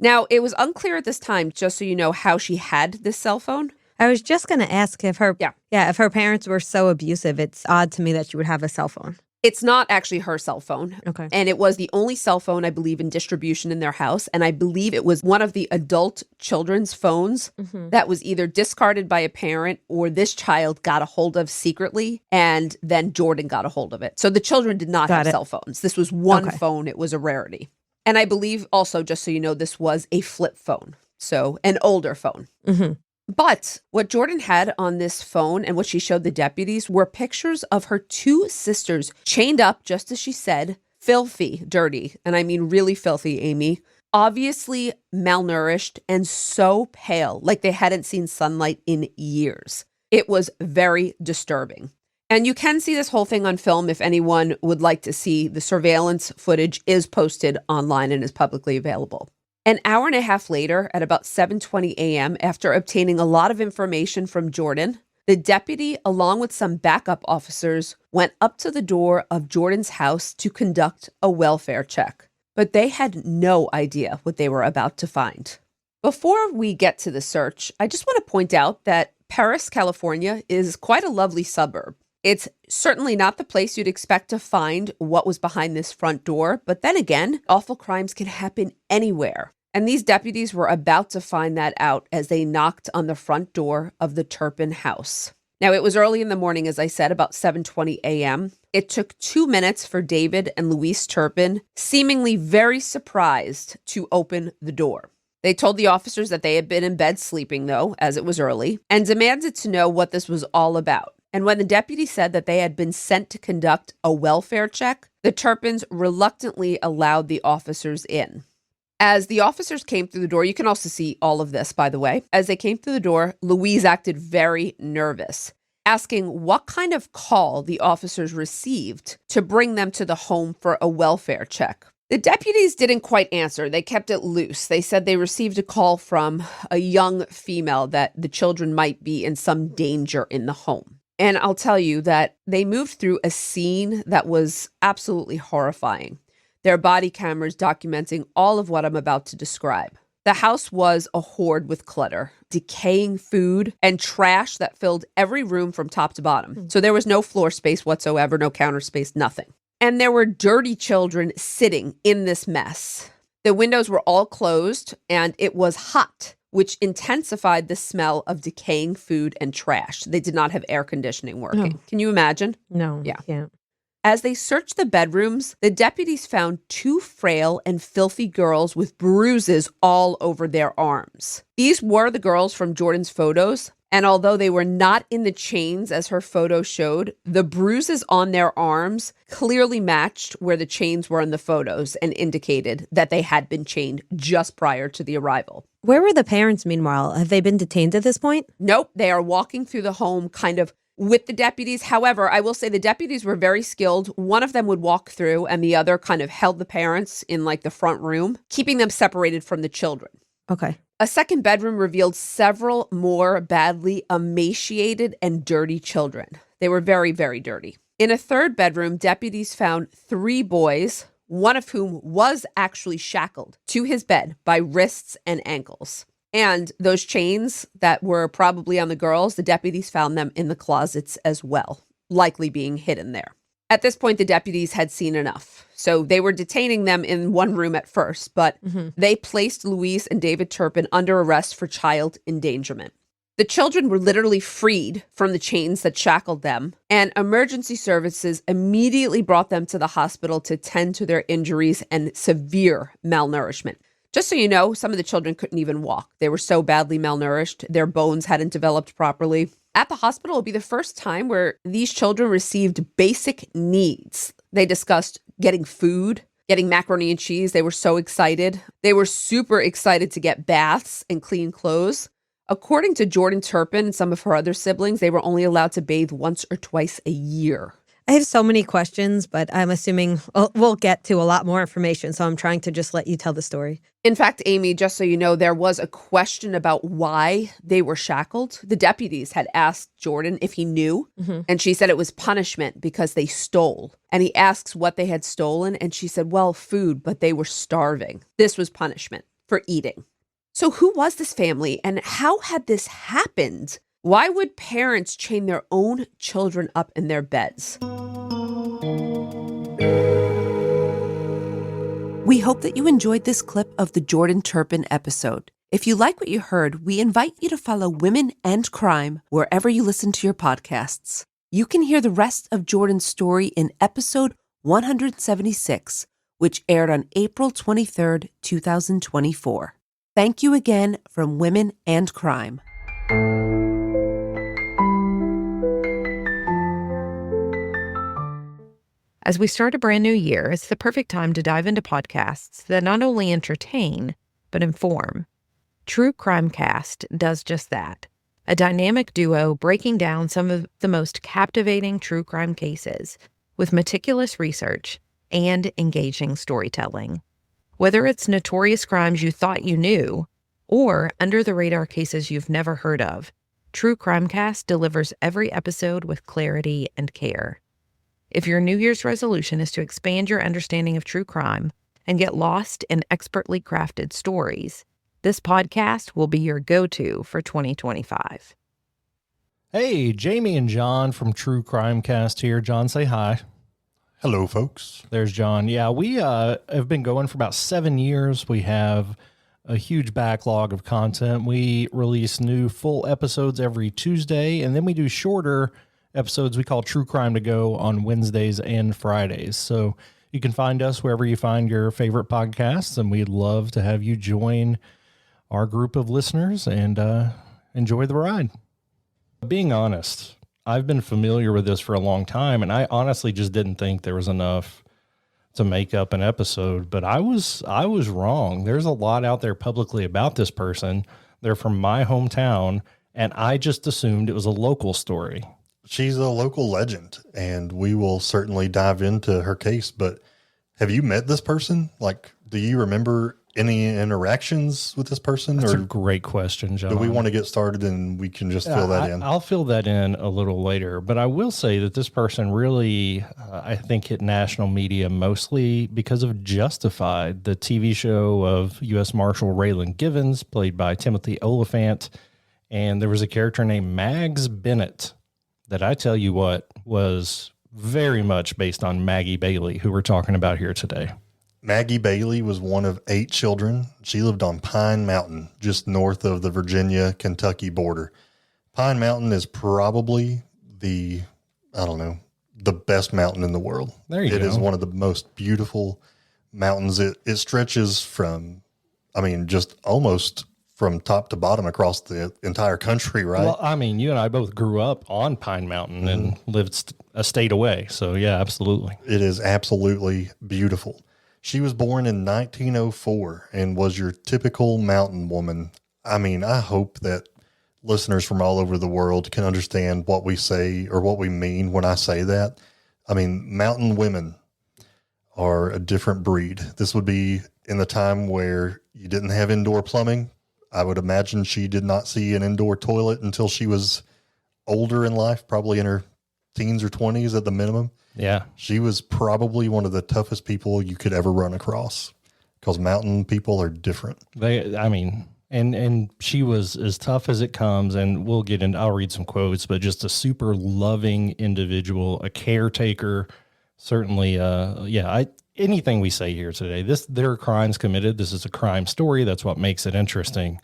Now, it was unclear at this time, just so you know, how she had this cell phone. I was just going to ask if if her parents were so abusive, it's odd to me that she would have a cell phone. It's not actually her cell phone. Okay. And it was the only cell phone, I believe, in distribution in their house. And I believe it was one of the adult children's phones that was either discarded by a parent or this child got a hold of secretly, and then Jordan got a hold of it. So the children did not have cell phones. This was one phone. It was a rarity. And I believe also, just so you know, this was a flip phone. So an older phone. But what Jordan had on this phone and what she showed the deputies were pictures of her 2 sisters chained up, just as she said, filthy, dirty. And I mean really filthy, Amy. Obviously malnourished and so pale, like they hadn't seen sunlight in years. It was very disturbing. And you can see this whole thing on film if anyone would like to see. The surveillance footage is posted online and is publicly available. An hour and a half later, at about 7:20 a.m., after obtaining a lot of information from Jordan, the deputy, along with some backup officers, went up to the door of Jordan's house to conduct a welfare check. But they had no idea what they were about to find. Before we get to the search, I just want to point out that Paris, California, is quite a lovely suburb. It's certainly not the place you'd expect to find what was behind this front door, but then again, awful crimes can happen anywhere. And these deputies were about to find that out as they knocked on the front door of the Turpin house. Now, it was early in the morning, as I said, about 7:20 a.m. It took 2 minutes for David and Louise Turpin, seemingly very surprised, to open the door. They told the officers that they had been in bed sleeping, though, as it was early, and demanded to know what this was all about. And when the deputy said that they had been sent to conduct a welfare check, the Turpins reluctantly allowed the officers in. As the officers came through the door, you can also see all of this, by the way. As they came through the door, Louise acted very nervous, asking what kind of call the officers received to bring them to the home for a welfare check. The deputies didn't quite answer. They kept it loose. They said they received a call from a young female that the children might be in some danger in the home. And I'll tell you that they moved through a scene that was absolutely horrifying. Their body cameras documenting all of what I'm about to describe. The house was a horde with clutter, decaying food, and trash that filled every room from top to bottom. So there was no floor space whatsoever, no counter space, nothing. And there were dirty children sitting in this mess. The windows were all closed, and it was hot, which intensified the smell of decaying food and trash. They did not have air conditioning working. Can you imagine? No, Yeah. I can't. As they searched the bedrooms, the deputies found 2 frail and filthy girls with bruises all over their arms. These were the girls from Jordan's photos, And although they were not in the chains as her photo showed, the bruises on their arms clearly matched where the chains were in the photos and indicated that they had been chained just prior to the arrival. Where were the parents, meanwhile? Have they been detained at this point? Nope, they are walking through the home kind of with the deputies. However, I will say the deputies were very skilled. One of them would walk through and the other kind of held the parents in like the front room, keeping them separated from the children. Okay. A second bedroom revealed several more badly emaciated and dirty children. They were very, very dirty. In a third bedroom, deputies found 3 boys, one of whom was actually shackled to his bed by wrists and ankles. And those chains that were probably on the girls, the deputies found them in the closets as well, likely being hidden there. At this point, the deputies had seen enough. So they were detaining them in one room at first, but they placed Louise and David Turpin under arrest for child endangerment. The children were literally freed from the chains that shackled them, and emergency services immediately brought them to the hospital to tend to their injuries and severe malnourishment. Just so you know, some of the children couldn't even walk. They were so badly malnourished, their bones hadn't developed properly. At the hospital, it would be the first time where these children received basic needs. They discussed getting food, getting macaroni and cheese. They were so excited. They were super excited to get baths and clean clothes. According to Jordan Turpin and some of her other siblings, they were only allowed to bathe once or twice a year. I have so many questions, but I'm assuming we'll get to a lot more information, so I'm trying to just let you tell the story. In fact, Amy, just so you know, there was a question about why they were shackled. The deputies had asked Jordan if he knew, and she said it was punishment because they stole. And he asks what they had stolen, and she said, well, food, but they were starving. This was punishment for eating. So who was this family, and how had this happened? Why would parents chain their own children up in their beds? We hope that you enjoyed this clip of the Jordan Turpin episode. If you like what you heard, we invite you to follow Women and Crime wherever you listen to your podcasts. You can hear the rest of Jordan's story in episode 176, which aired on April 23rd, 2024. Thank you again from Women and Crime. As we start a brand new year, it's the perfect time to dive into podcasts that not only entertain, but inform. True Crime Cast does just that. A dynamic duo breaking down some of the most captivating true crime cases with meticulous research and engaging storytelling. Whether it's notorious crimes you thought you knew or under-the-radar cases you've never heard of, True Crime Cast delivers every episode with clarity and care. If your New Year's resolution is to expand your understanding of true crime and get lost in expertly crafted stories, this podcast will be your go-to for 2025. Hey, Jamie and John from True Crime Cast here. John, say hi. Hello, folks. There's John. Yeah, we have been going for about 7 years. We have a huge backlog of content. We release new full episodes every Tuesday, and then we do shorter episodes we call True Crime to Go on Wednesdays and Fridays. So you can find us wherever you find your favorite podcasts, and we'd love to have you join our group of listeners and enjoy the ride. Being honest, I've been familiar with this for a long time, and I honestly just didn't think there was enough to make up an episode, but I was wrong. There's a lot out there publicly about this person. They're from my hometown, and I just assumed it was a local story. She's a local legend, and we will certainly dive into her case. But have you met this person? Like, do you remember any interactions with this person? That's or a great question, John. do we want to get started and we can just fill that in? I'll fill that in a little later, but I will say that this person really, I think, hit national media mostly because of Justified, the TV show of U.S. Marshal Raylan Givens, played by Timothy Oliphant. And there was a character named Mags Bennett that I tell you what was very much based on Maggie Bailey, who we're talking about here today. Maggie Bailey was one of 8 children. She lived on Pine Mountain, just north of the Virginia-Kentucky border. Pine Mountain is probably the best mountain in the world. There you go. It is one of the most beautiful mountains. It stretches from, just almost from top to bottom across the entire country, right? Well, I mean, you and I both grew up on Pine Mountain and lived a state away. So, yeah, absolutely. It is absolutely beautiful. She was born in 1904 and was your typical mountain woman. I mean, I hope that listeners from all over the world can understand what we say or what we mean when I say that. I mean, mountain women are a different breed. This would be in the time where you didn't have indoor plumbing. I would imagine she did not see an indoor toilet until she was older in life, probably in her teens or 20s at the minimum. Yeah. She was probably one of the toughest people you could ever run across because mountain people are different. And she was as tough as it comes, and I'll read some quotes, but just a super loving individual, a caretaker, certainly. Anything we say here today, there are crimes committed. This is a crime story. That's what makes it interesting.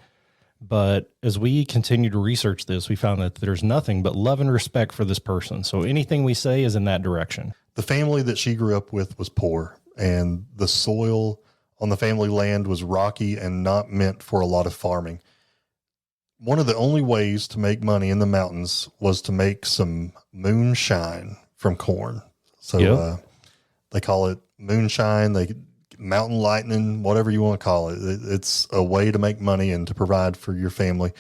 But as we continue to research this, we found that there's nothing but love and respect for this person. So anything we say is in that direction. The family that she grew up with was poor, and the soil on the family land was rocky and not meant for a lot of farming. One of the only ways to make money in the mountains was to make some moonshine from corn. So they call it moonshine, mountain lightning, whatever you want to call it. It's a way to make money and to provide for your family.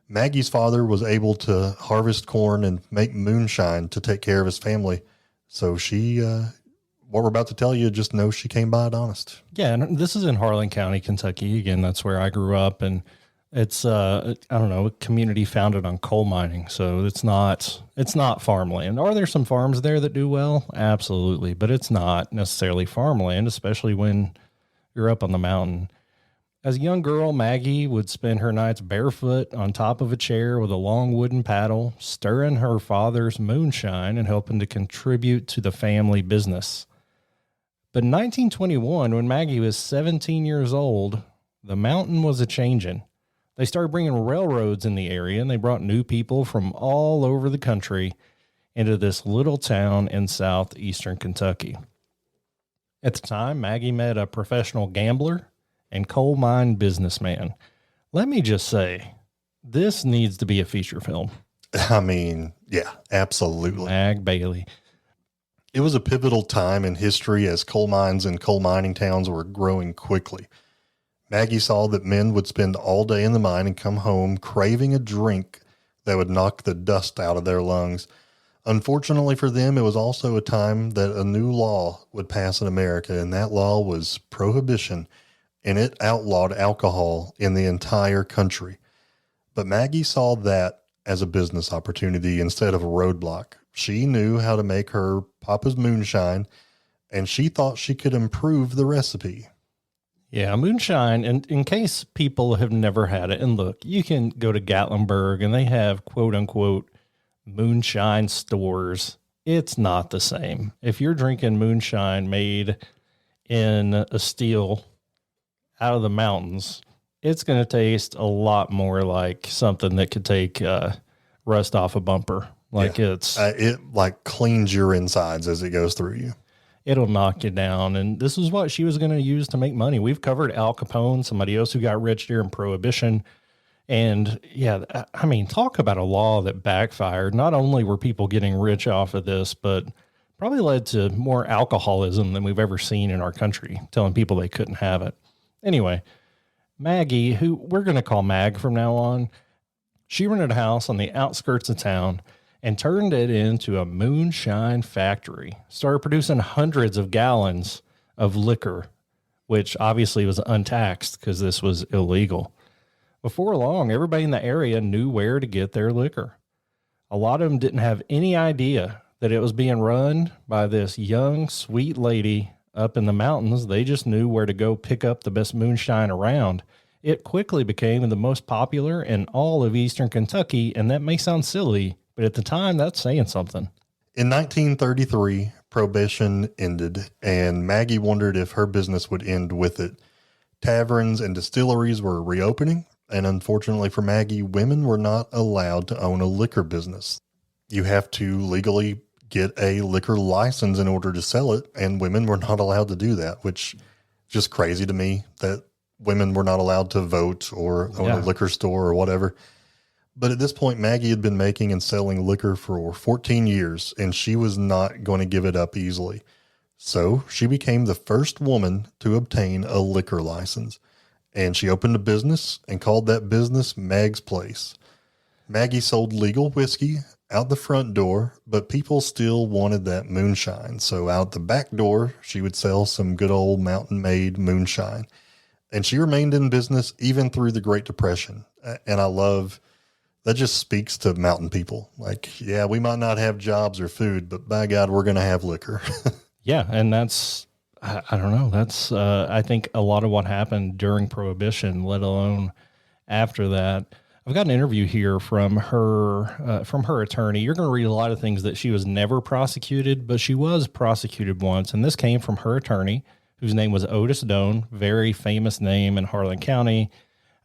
Maggie's father was able to harvest corn and make moonshine to take care of his family. So she, what we're about to tell you, just know she came by it honest. Yeah. And this is in Harlan County, Kentucky. Again, that's where I grew up. And it's, a community founded on coal mining. So it's not farmland. Are there some farms there that do well? Absolutely. But it's not necessarily farmland, especially when you're up on the mountain. As a young girl, Maggie would spend her nights barefoot on top of a chair with a long wooden paddle, stirring her father's moonshine and helping to contribute to the family business. But in 1921, when Maggie was 17 years old, the mountain was a-changin'. They started bringing railroads in the area, and they brought new people from all over the country into this little town in southeastern Kentucky. At the time, Maggie met a professional gambler and coal mine businessman. Let me just say, this needs to be a feature film. I mean, yeah, absolutely. Mag Bailey. It was a pivotal time in history as coal mines and coal mining towns were growing quickly. Maggie saw that men would spend all day in the mine and come home craving a drink that would knock the dust out of their lungs. Unfortunately for them, it was also a time that a new law would pass in America, and that law was prohibition, and it outlawed alcohol in the entire country. But Maggie saw that as a business opportunity instead of a roadblock. She knew how to make her papa's moonshine, and she thought she could improve the recipe. Yeah, moonshine, and in case people have never had it, and look, you can go to Gatlinburg and they have quote unquote moonshine stores. It's not the same. If you're drinking moonshine made in a still out of the mountains, it's going to taste a lot more like something that could take rust off a bumper. It like cleans your insides as it goes through you. It'll knock you down. And this is what she was going to use to make money. We've covered Al Capone, somebody else who got rich during Prohibition. And yeah, I mean, talk about a law that backfired. Not only were people getting rich off of this, but probably led to more alcoholism than we've ever seen in our country, telling people they couldn't have it. Anyway, Maggie, who we're going to call Mag from now on, she rented a house on the outskirts of town and turned it into a moonshine factory. Started producing hundreds of gallons of liquor, which obviously was untaxed because this was illegal. Before long, everybody in the area knew where to get their liquor. A lot of them didn't have any idea that it was being run by this young, sweet lady up in the mountains. They just knew where to go pick up the best moonshine around. It quickly became the most popular in all of eastern Kentucky, and that may sound silly, but at the time, that's saying something. In 1933, Prohibition ended, and Maggie wondered if her business would end with it. Taverns and distilleries were reopening, and unfortunately for Maggie, women were not allowed to own a liquor business. You have to legally get a liquor license in order to sell it, and women were not allowed to do that, which is just crazy to me that women were not allowed to vote or own a liquor store or whatever. But at this point, Maggie had been making and selling liquor for 14 years, and she was not going to give it up easily. So she became the first woman to obtain a liquor license, and she opened a business and called that business Mag's Place. Maggie sold legal whiskey out the front door, but people still wanted that moonshine. So out the back door, she would sell some good old mountain-made moonshine. And she remained in business even through the Great Depression. And I love, that just speaks to mountain people. Like, yeah, we might not have jobs or food, but by God, we're going to have liquor. Yeah. And that's, I don't know. That's, I think a lot of what happened during Prohibition, let alone after that. I've got an interview here from her attorney. You're going to read a lot of things that she was never prosecuted, but she was prosecuted once. And this came from her attorney, whose name was Otis Doan, very famous name in Harlan County.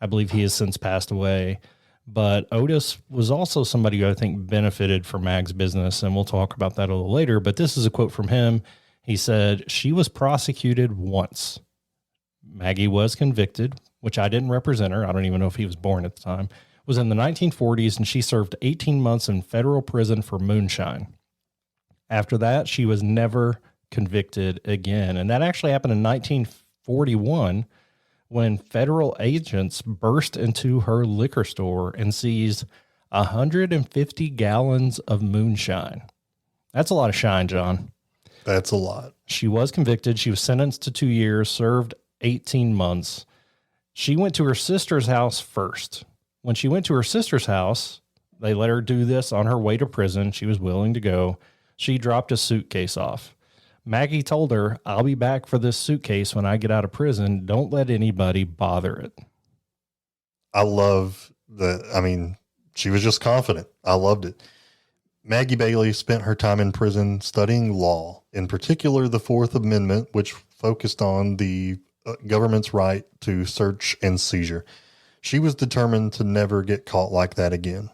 I believe he has since passed away. But Otis was also somebody who I think benefited from Mag's business, and we'll talk about that a little later. But this is a quote from him. He said, "She was prosecuted once. Maggie was convicted," which I didn't represent her. I don't even know if he was born at the time. Was in the 1940s, and she served 18 months in federal prison for moonshine. After that, she was never convicted again. And that actually happened in 1941 when federal agents burst into her liquor store and seized 150 gallons of moonshine. That's a lot of shine, John. That's a lot. She was convicted. She was sentenced to 2 years, served 18 months. She went to her sister's house first. When she went to her sister's house, they let her do this on her way to prison. She was willing to go. She dropped a suitcase off. Maggie told her, "I'll be back for this suitcase when I get out of prison. Don't let anybody bother it." I love she was just confident. I loved it. Maggie Bailey spent her time in prison studying law, in particular the Fourth Amendment, which focused on the government's right to search and seizure. She was determined to never get caught like that again.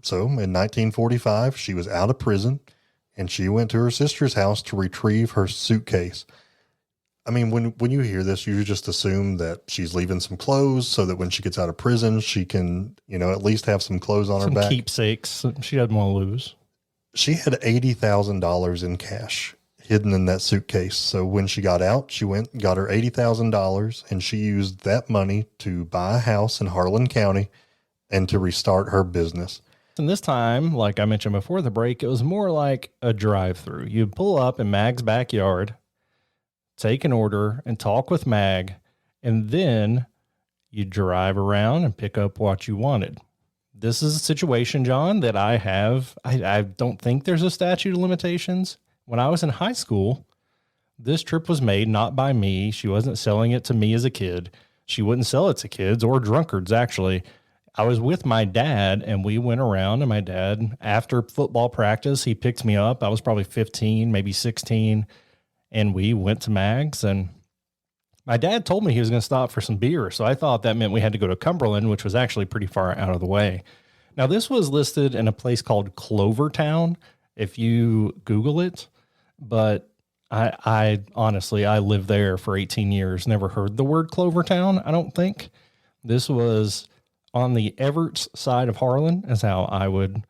So in 1945, she was out of prison and she went to her sister's house to retrieve her suitcase. I mean, when you hear this, you just assume that she's leaving some clothes so that when she gets out of prison, she can, at least have some clothes on her back. Keepsakes she doesn't want to lose. She had $80,000 in cash hidden in that suitcase. So when she got out, she went and got her $80,000 and she used that money to buy a house in Harlan County and to restart her business. And this time, like I mentioned before the break, it was more like a drive-through. You'd pull up in Mag's backyard, take an order and talk with Mag, and then you drive around and pick up what you wanted. This is a situation, John, that I have. I don't think there's a statute of limitations. When I was in high school, this trip was made not by me. She wasn't selling it to me as a kid. She wouldn't sell it to kids or drunkards, actually. I was with my dad, and we went around, and my dad, after football practice, he picked me up. I was probably 15, maybe 16, and we went to Mag's, and my dad told me he was going to stop for some beer, so I thought that meant we had to go to Cumberland, which was actually pretty far out of the way. Now, this was listed in a place called Clovertown, if you Google it, but I honestly, I lived there for 18 years, never heard the word Clovertown, I don't think. This was on the Everts side of Harlan, is how I would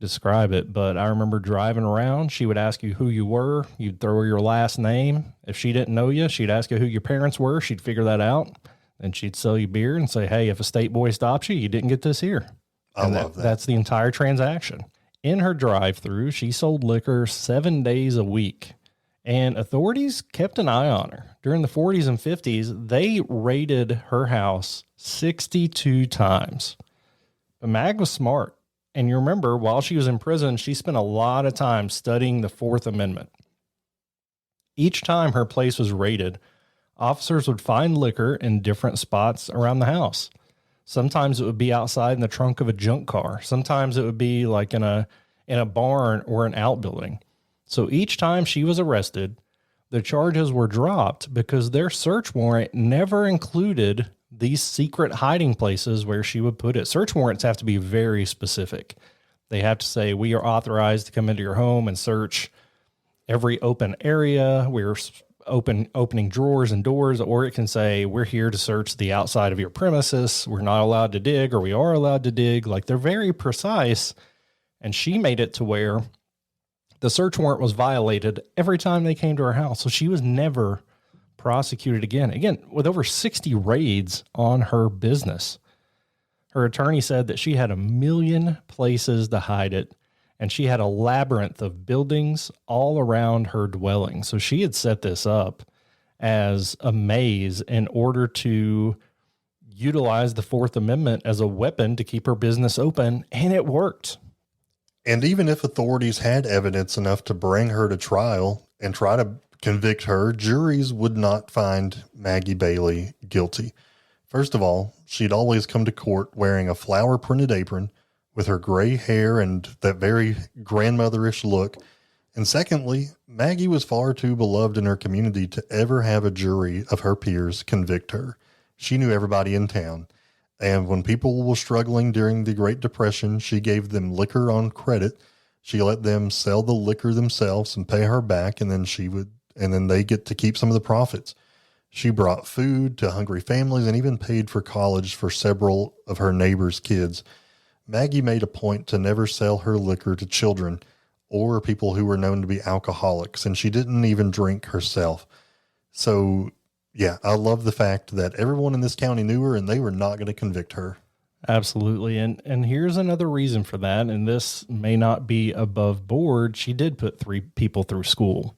describe it. But I remember driving around. She would ask you who you were. You'd throw her your last name. If she didn't know you, she'd ask you who your parents were. She'd figure that out. And she'd sell you beer and say, "Hey, if a state boy stops you, you didn't get this here." I love that. That's the entire transaction. In her drive-through, she sold liquor 7 days a week. And authorities kept an eye on her. During the 40s and 50s, they raided her house 62 times. But Mag was smart. And you remember, while she was in prison, she spent a lot of time studying the Fourth Amendment. Each time her place was raided, officers would find liquor in different spots around the house. Sometimes it would be outside in the trunk of a junk car. Sometimes it would be like in a barn or an outbuilding. So each time she was arrested, the charges were dropped because their search warrant never included these secret hiding places where she would put it. Search warrants have to be very specific. They have to say, "We are authorized to come into your home and search every open area. We're opening drawers and doors, or it can say, we're here to search the outside of your premises. We're not allowed to dig, or we are allowed to dig. Like, they're very precise. And she made it to where the search warrant was violated every time they came to her house. So she was never prosecuted again, with over 60 raids on her business. Her attorney said that she had 1 million places to hide it, and she had a labyrinth of buildings all around her dwelling. So she had set this up as a maze in order to utilize the Fourth Amendment as a weapon to keep her business open, and it worked. And even if authorities had evidence enough to bring her to trial and try to convict her, juries would not find Maggie Bailey guilty. First of all, she'd always come to court wearing a flower-printed apron with her gray hair and that very grandmotherish look. And secondly, Maggie was far too beloved in her community to ever have a jury of her peers convict her. She knew everybody in town. And when people were struggling during the Great Depression, she gave them liquor on credit. She let them sell the liquor themselves and pay her back, and then they get to keep some of the profits. She brought food to hungry families and even paid for college for several of her neighbors' kids. Maggie made a point to never sell her liquor to children or people who were known to be alcoholics, and she didn't even drink herself. So, yeah, I love the fact that everyone in this county knew her and they were not going to convict her. Absolutely. And here's another reason for that. And this may not be above board. She did put 3 people through school.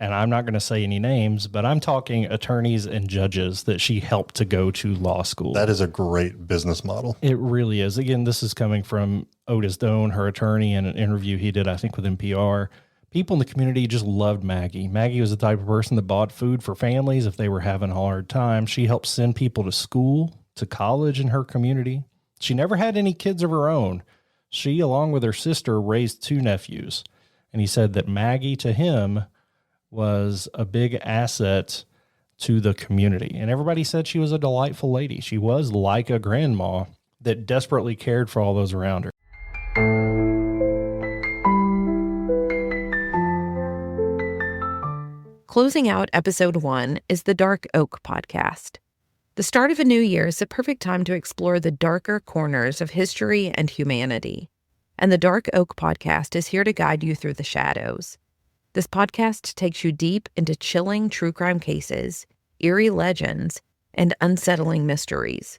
And I'm not going to say any names, but I'm talking attorneys and judges that she helped to go to law school. That is a great business model. It really is. Again, this is coming from Otis Doan, her attorney, in an interview he did, I think, with NPR. People in the community just loved Maggie. Maggie was the type of person that bought food for families if they were having a hard time. She helped send people to school, to college in her community. She never had any kids of her own. She, along with her sister, raised 2 nephews. And he said that Maggie, to him, was a big asset to the community. And everybody said she was a delightful lady. She was like a grandma that desperately cared for all those around her. Closing out episode 1 is the Dark Oak podcast. The start of a new year is the perfect time to explore the darker corners of history and humanity. And the Dark Oak podcast is here to guide you through the shadows. This podcast takes you deep into chilling true crime cases, eerie legends, and unsettling mysteries,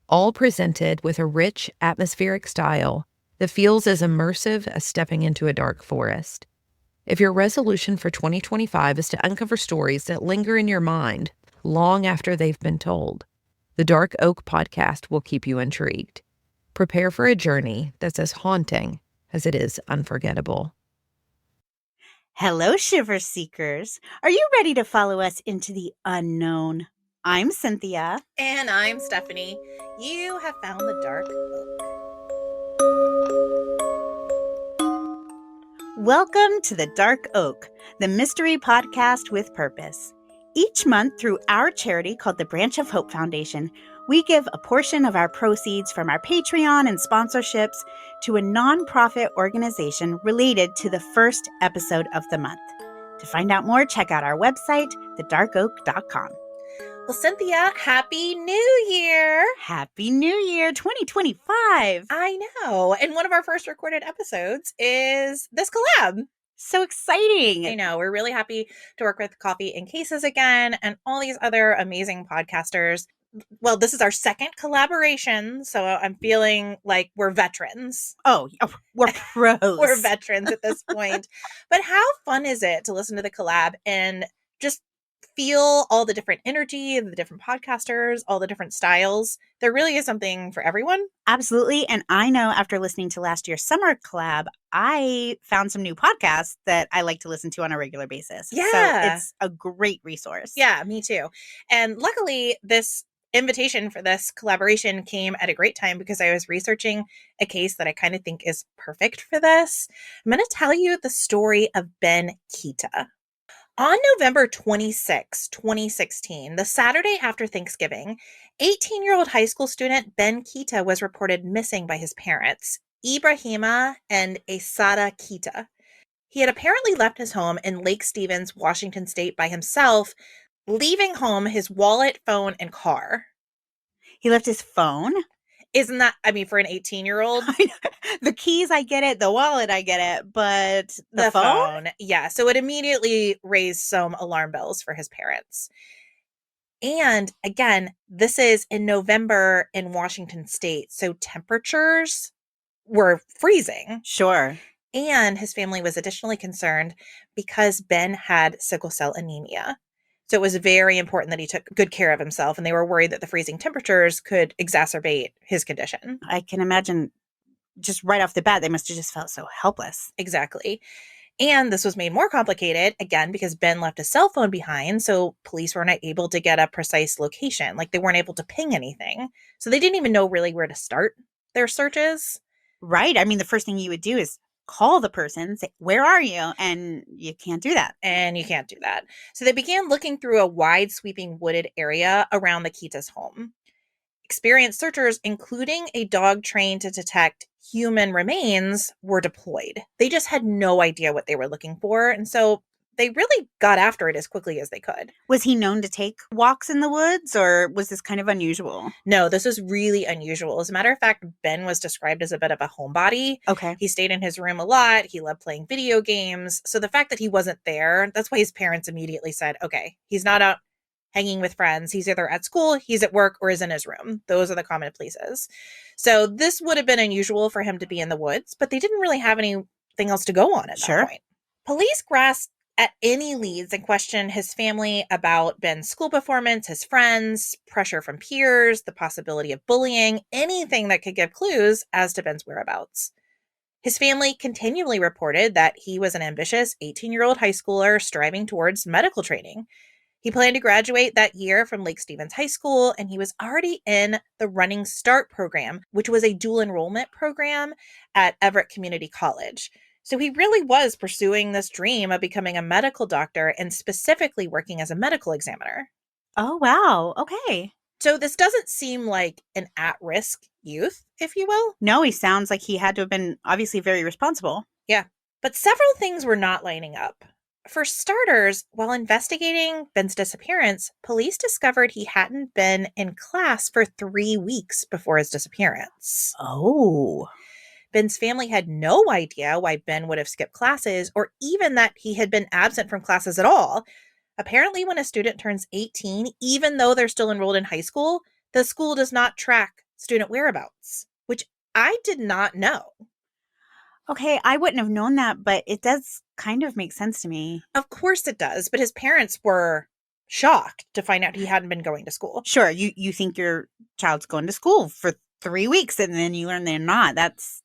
all presented with a rich, atmospheric style that feels as immersive as stepping into a dark forest. If your resolution for 2025 is to uncover stories that linger in your mind long after they've been told, the Dark Oak podcast will keep you intrigued. Prepare for a journey that's as haunting as it is unforgettable. Hello, Shiver Seekers. Are you ready to follow us into the unknown? I'm Cynthia. And I'm Stephanie. You have found the Dark Oak. Welcome to the Dark Oak, the mystery podcast with purpose. Each month, through our charity called the Branch of Hope Foundation, we give a portion of our proceeds from our Patreon and sponsorships to a nonprofit organization related to the first episode of the month. To find out more, check out our website, thedarkoak.com. Well, Cynthia, Happy New Year! Happy New Year 2025! I know. And one of our first recorded episodes is this collab. So exciting. I know. We're really happy to work with Coffee and Cases again and all these other amazing podcasters. Well, this is our second collaboration, so I'm feeling like we're veterans. Oh, we're pros. We're veterans at this point. But how fun is it to listen to the collab and just feel all the different energy, the different podcasters, all the different styles? There really is something for everyone. Absolutely. And I know after listening to last year's summer collab, I found some new podcasts that I like to listen to on a regular basis. Yeah. So it's a great resource. Yeah, me too. And luckily, this invitation for this collaboration came at a great time because I was researching a case that I kind of think is perfect for this. I'm going to tell you the story of Ben Kita. On November 26, 2016, the Saturday after Thanksgiving, 18-year-old high school student Ben Kita was reported missing by his parents, Ibrahima and Asada Kita. He had apparently left his home in Lake Stevens, Washington State by himself, leaving home his wallet, phone, and car. He left his phone? Isn't that, I mean, for an 18-year-old? The keys, I get it. The wallet, I get it. But the phone? Yeah. So it immediately raised some alarm bells for his parents. And again, this is in November in Washington State. So temperatures were freezing. Sure. And his family was additionally concerned because Ben had sickle cell anemia. So it was very important that he took good care of himself, and they were worried that the freezing temperatures could exacerbate his condition. I can imagine just right off the bat, they must have just felt so helpless. Exactly. And this was made more complicated, again, because Ben left his cell phone behind, so police were not able to get a precise location. Like, they weren't able to ping anything. So they didn't even know really where to start their searches. Right. I mean, the first thing you would do is call the person, say, where are you? And you can't do that. So they began looking through a wide sweeping wooded area around the Kita's home. Experienced searchers, including a dog trained to detect human remains, were deployed. They just had no idea what they were looking for. And so they really got after it as quickly as they could. Was he known to take walks in the woods, or was this kind of unusual? No, this was really unusual. As a matter of fact, Ben was described as a bit of a homebody. Okay. He stayed in his room a lot. He loved playing video games. So the fact that he wasn't there, that's why his parents immediately said, okay, he's not out hanging with friends. He's either at school, he's at work, or is in his room. Those are the common places. So this would have been unusual for him to be in the woods, but they didn't really have anything else to go on at that point. Police grasped at any leads and questioned his family about Ben's school performance, his friends, pressure from peers, the possibility of bullying, anything that could give clues as to Ben's whereabouts. His family continually reported that he was an ambitious 18-year-old high schooler striving towards medical training. He planned to graduate that year from Lake Stevens High School, and he was already in the Running Start program, which was a dual enrollment program at Everett Community College. So he really was pursuing this dream of becoming a medical doctor and specifically working as a medical examiner. Oh, wow. Okay. So this doesn't seem like an at-risk youth, if you will. No, he sounds like he had to have been obviously very responsible. Yeah. But several things were not lining up. For starters, while investigating Ben's disappearance, police discovered he hadn't been in class for 3 weeks before his disappearance. Oh. Ben's family had no idea why Ben would have skipped classes or even that he had been absent from classes at all. Apparently, when a student turns 18, even though they're still enrolled in high school, the school does not track student whereabouts, which I did not know. Okay, I wouldn't have known that, but it does kind of make sense to me. Of course it does, but his parents were shocked to find out he hadn't been going to school. Sure, you think your child's going to school for 3 weeks and then you learn they're not. That's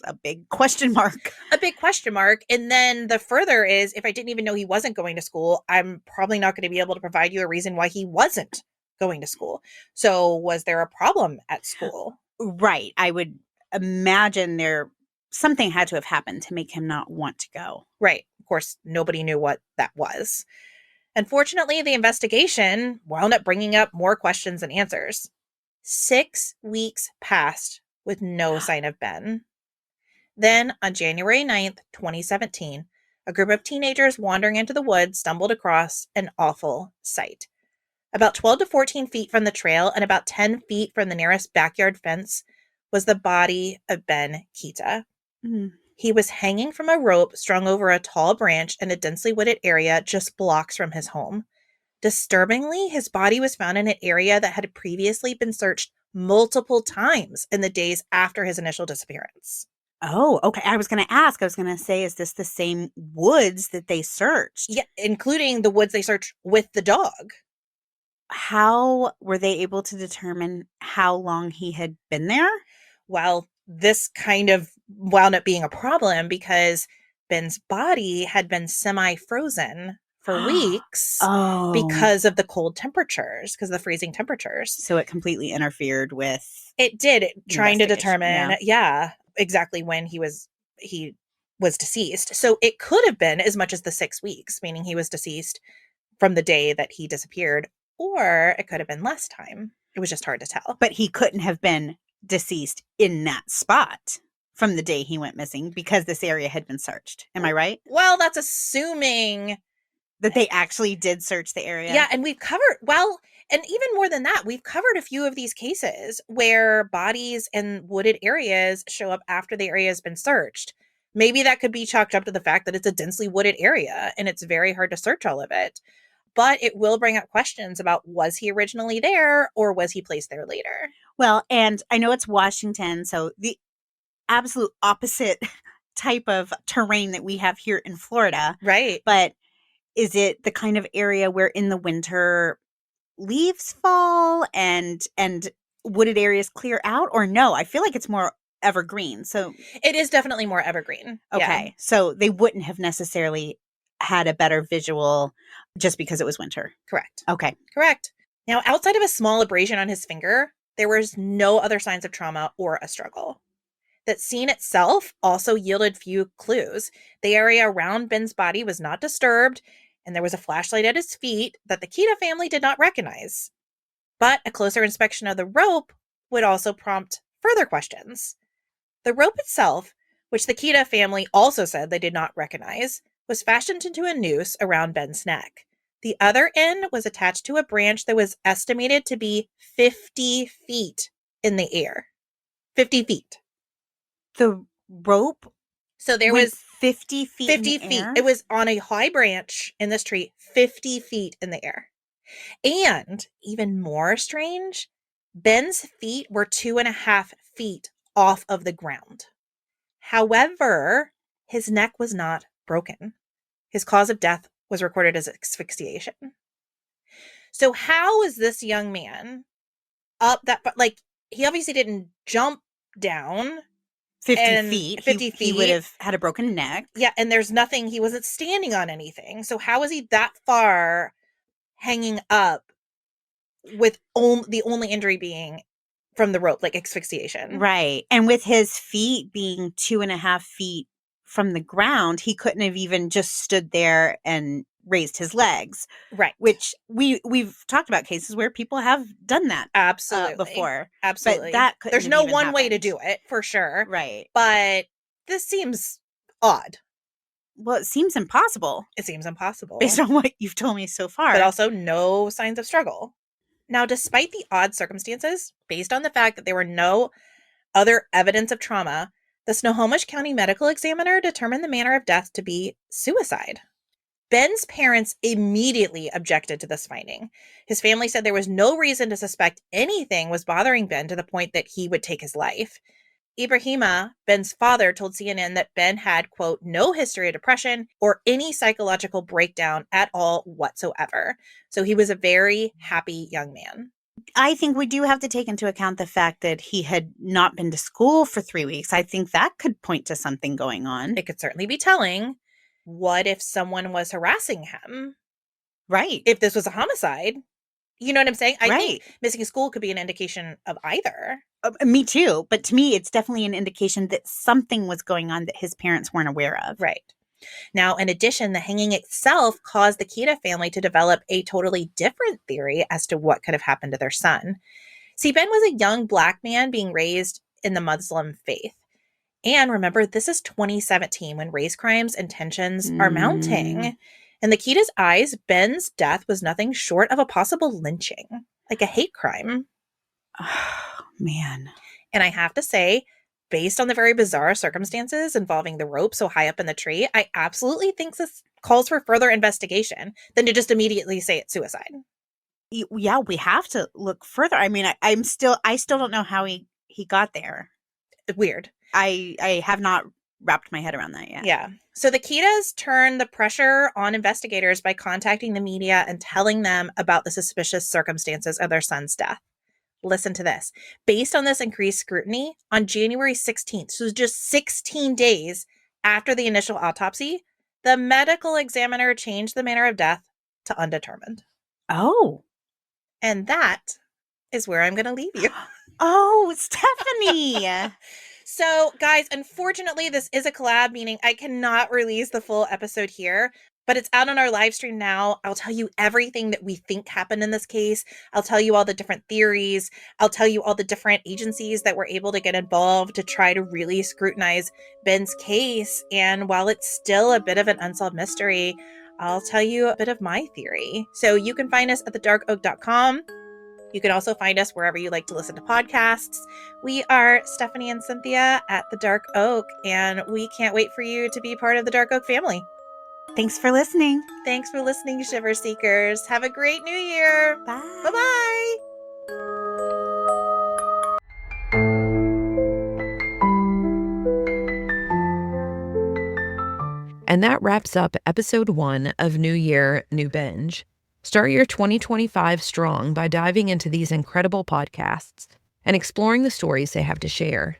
a big question mark. A big question mark. And then the further is, if I didn't even know he wasn't going to school, I'm probably not going to be able to provide you a reason why he wasn't going to school. So was there a problem at school? Right. I would imagine something had to have happened to make him not want to go. Right. Of course, nobody knew what that was. Unfortunately, the investigation wound up bringing up more questions than answers. 6 weeks passed with no sign of Ben. Then, on January 9th, 2017, a group of teenagers wandering into the woods stumbled across an awful sight. About 12 to 14 feet from the trail and about 10 feet from the nearest backyard fence was the body of Ben Kita. Mm. He was hanging from a rope strung over a tall branch in a densely wooded area just blocks from his home. Disturbingly, his body was found in an area that had previously been searched multiple times in the days after his initial disappearance. Oh, okay. I was going to say, is this the same woods that they searched? Yeah, including the woods they searched with the dog. How were they able to determine how long he had been there? Well, this kind of wound up being a problem because Ben's body had been semi-frozen for weeks because of the cold temperatures, because of the freezing temperatures. So it completely interfered with... It did, trying to determine, exactly when he was deceased. So it could have been as much as the 6 weeks, meaning he was deceased from the day that he disappeared, or it could have been less time. It was just hard to tell. But he couldn't have been deceased in that spot. from the day he went missing because this area had been searched. Am I right? Well, that's assuming that they actually did search the area. Yeah, and we've covered, well, and even more than that, we've covered a few of these cases where bodies in wooded areas show up after the area has been searched. Maybe that could be chalked up to the fact that it's a densely wooded area and it's very hard to search all of it. But it will bring up questions about, was he originally there or was he placed there later? Well, and I know it's Washington, so the absolute opposite type of terrain that we have here in Florida. Right. But is it the kind of area where in the winter leaves fall and wooded areas clear out, or no? I feel like it's more evergreen. So it is definitely more evergreen. Okay. Yeah. So they wouldn't have necessarily had a better visual just because it was winter. Correct. Okay. Correct. Now, outside of a small abrasion on his finger, there was no other signs of trauma or a struggle. That scene itself also yielded few clues. The area around Ben's body was not disturbed, and there was a flashlight at his feet that the Kita family did not recognize. But a closer inspection of the rope would also prompt further questions. The rope itself, which the Kita family also said they did not recognize, was fashioned into a noose around Ben's neck. The other end was attached to a branch that was estimated to be 50 feet in the air. 50 feet. The rope? So there was 50 feet 50 in the feet. air? It was on a high branch in this tree, 50 feet in the air. And even more strange, Ben's feet were 2.5 feet off of the ground. However, his neck was not broken. His cause of death was recorded as asphyxiation. So how is this young man up that, like, he obviously didn't jump down 50 feet. 50 feet. He would have had a broken neck. Yeah, and there's nothing, he wasn't standing on anything. So how is he that far hanging up with the only injury being from the rope, like asphyxiation? Right. And with his feet being 2.5 feet from the ground, he couldn't have even just stood there and raised his legs. Right. Which we've talked about cases where people have done that Absolutely. before. Absolutely. But that couldn't There's have no even one way to happened. do it, for sure. Right. But this seems odd. Well, it seems impossible. It seems impossible. Based on what you've told me so far. But also no signs of struggle. Now, despite the odd circumstances, based on the fact that there were no other evidence of trauma, the Snohomish County Medical Examiner determined the manner of death to be suicide. Ben's parents immediately objected to this finding. His family said there was no reason to suspect anything was bothering Ben to the point that he would take his life. Ibrahima, Ben's father, told CNN that Ben had, quote, no history of depression or any psychological breakdown at all whatsoever. So he was a very happy young man. I think we do have to take into account the fact that he had not been to school for 3 weeks. I think that could point to something going on. It could certainly be telling. What if someone was harassing him? Right. If this was a homicide? You know what I'm saying? I Right. think missing school could be an indication of either. Me too. But to me, it's definitely an indication that something was going on that his parents weren't aware of. Right. Now, in addition, the hanging itself caused the Kita family to develop a totally different theory as to what could have happened to their son. See, Ben was a young Black man being raised in the Muslim faith. And remember, this is 2017 when race crimes and tensions are mounting. In the Kita's eyes, Ben's death was nothing short of a possible lynching, like a hate crime. Oh, man. And I have to say, based on the very bizarre circumstances involving the rope so high up in the tree, I absolutely think this calls for further investigation than to just immediately say it's suicide. Yeah, we have to look further. I mean, I still don't know how he got there. Weird. I have not wrapped my head around that yet. Yeah. So the Kitas turned the pressure on investigators by contacting the media and telling them about the suspicious circumstances of their son's death. Listen to this. Based on this increased scrutiny, on January 16th, so just 16 days after the initial autopsy, the medical examiner changed the manner of death to undetermined. Oh. And that is where I'm going to leave you. Oh, Stephanie. So, guys, unfortunately, this is a collab, meaning I cannot release the full episode here. But it's out on our live stream now. I'll tell you everything that we think happened in this case. I'll tell you all the different theories. I'll tell you all the different agencies that were able to get involved to try to really scrutinize Ben's case. And while it's still a bit of an unsolved mystery, I'll tell you a bit of my theory. So you can find us at thedarkoak.com. You can also find us wherever you like to listen to podcasts. We are Stephanie and Cynthia at The Dark Oak, and we can't wait for you to be part of the Dark Oak family. Thanks for listening. Thanks for listening, Shiver Seekers. Have a great new year. Bye. Bye-bye. And that wraps up episode 1 of New Year, New Binge. Start your 2025 strong by diving into these incredible podcasts and exploring the stories they have to share.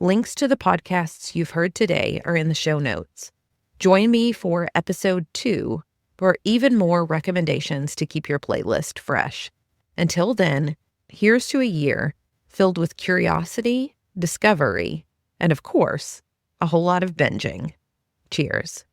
Links to the podcasts you've heard today are in the show notes. Join me for episode 2 for even more recommendations to keep your playlist fresh. Until then, here's to a year filled with curiosity, discovery, and of course, a whole lot of binging. Cheers.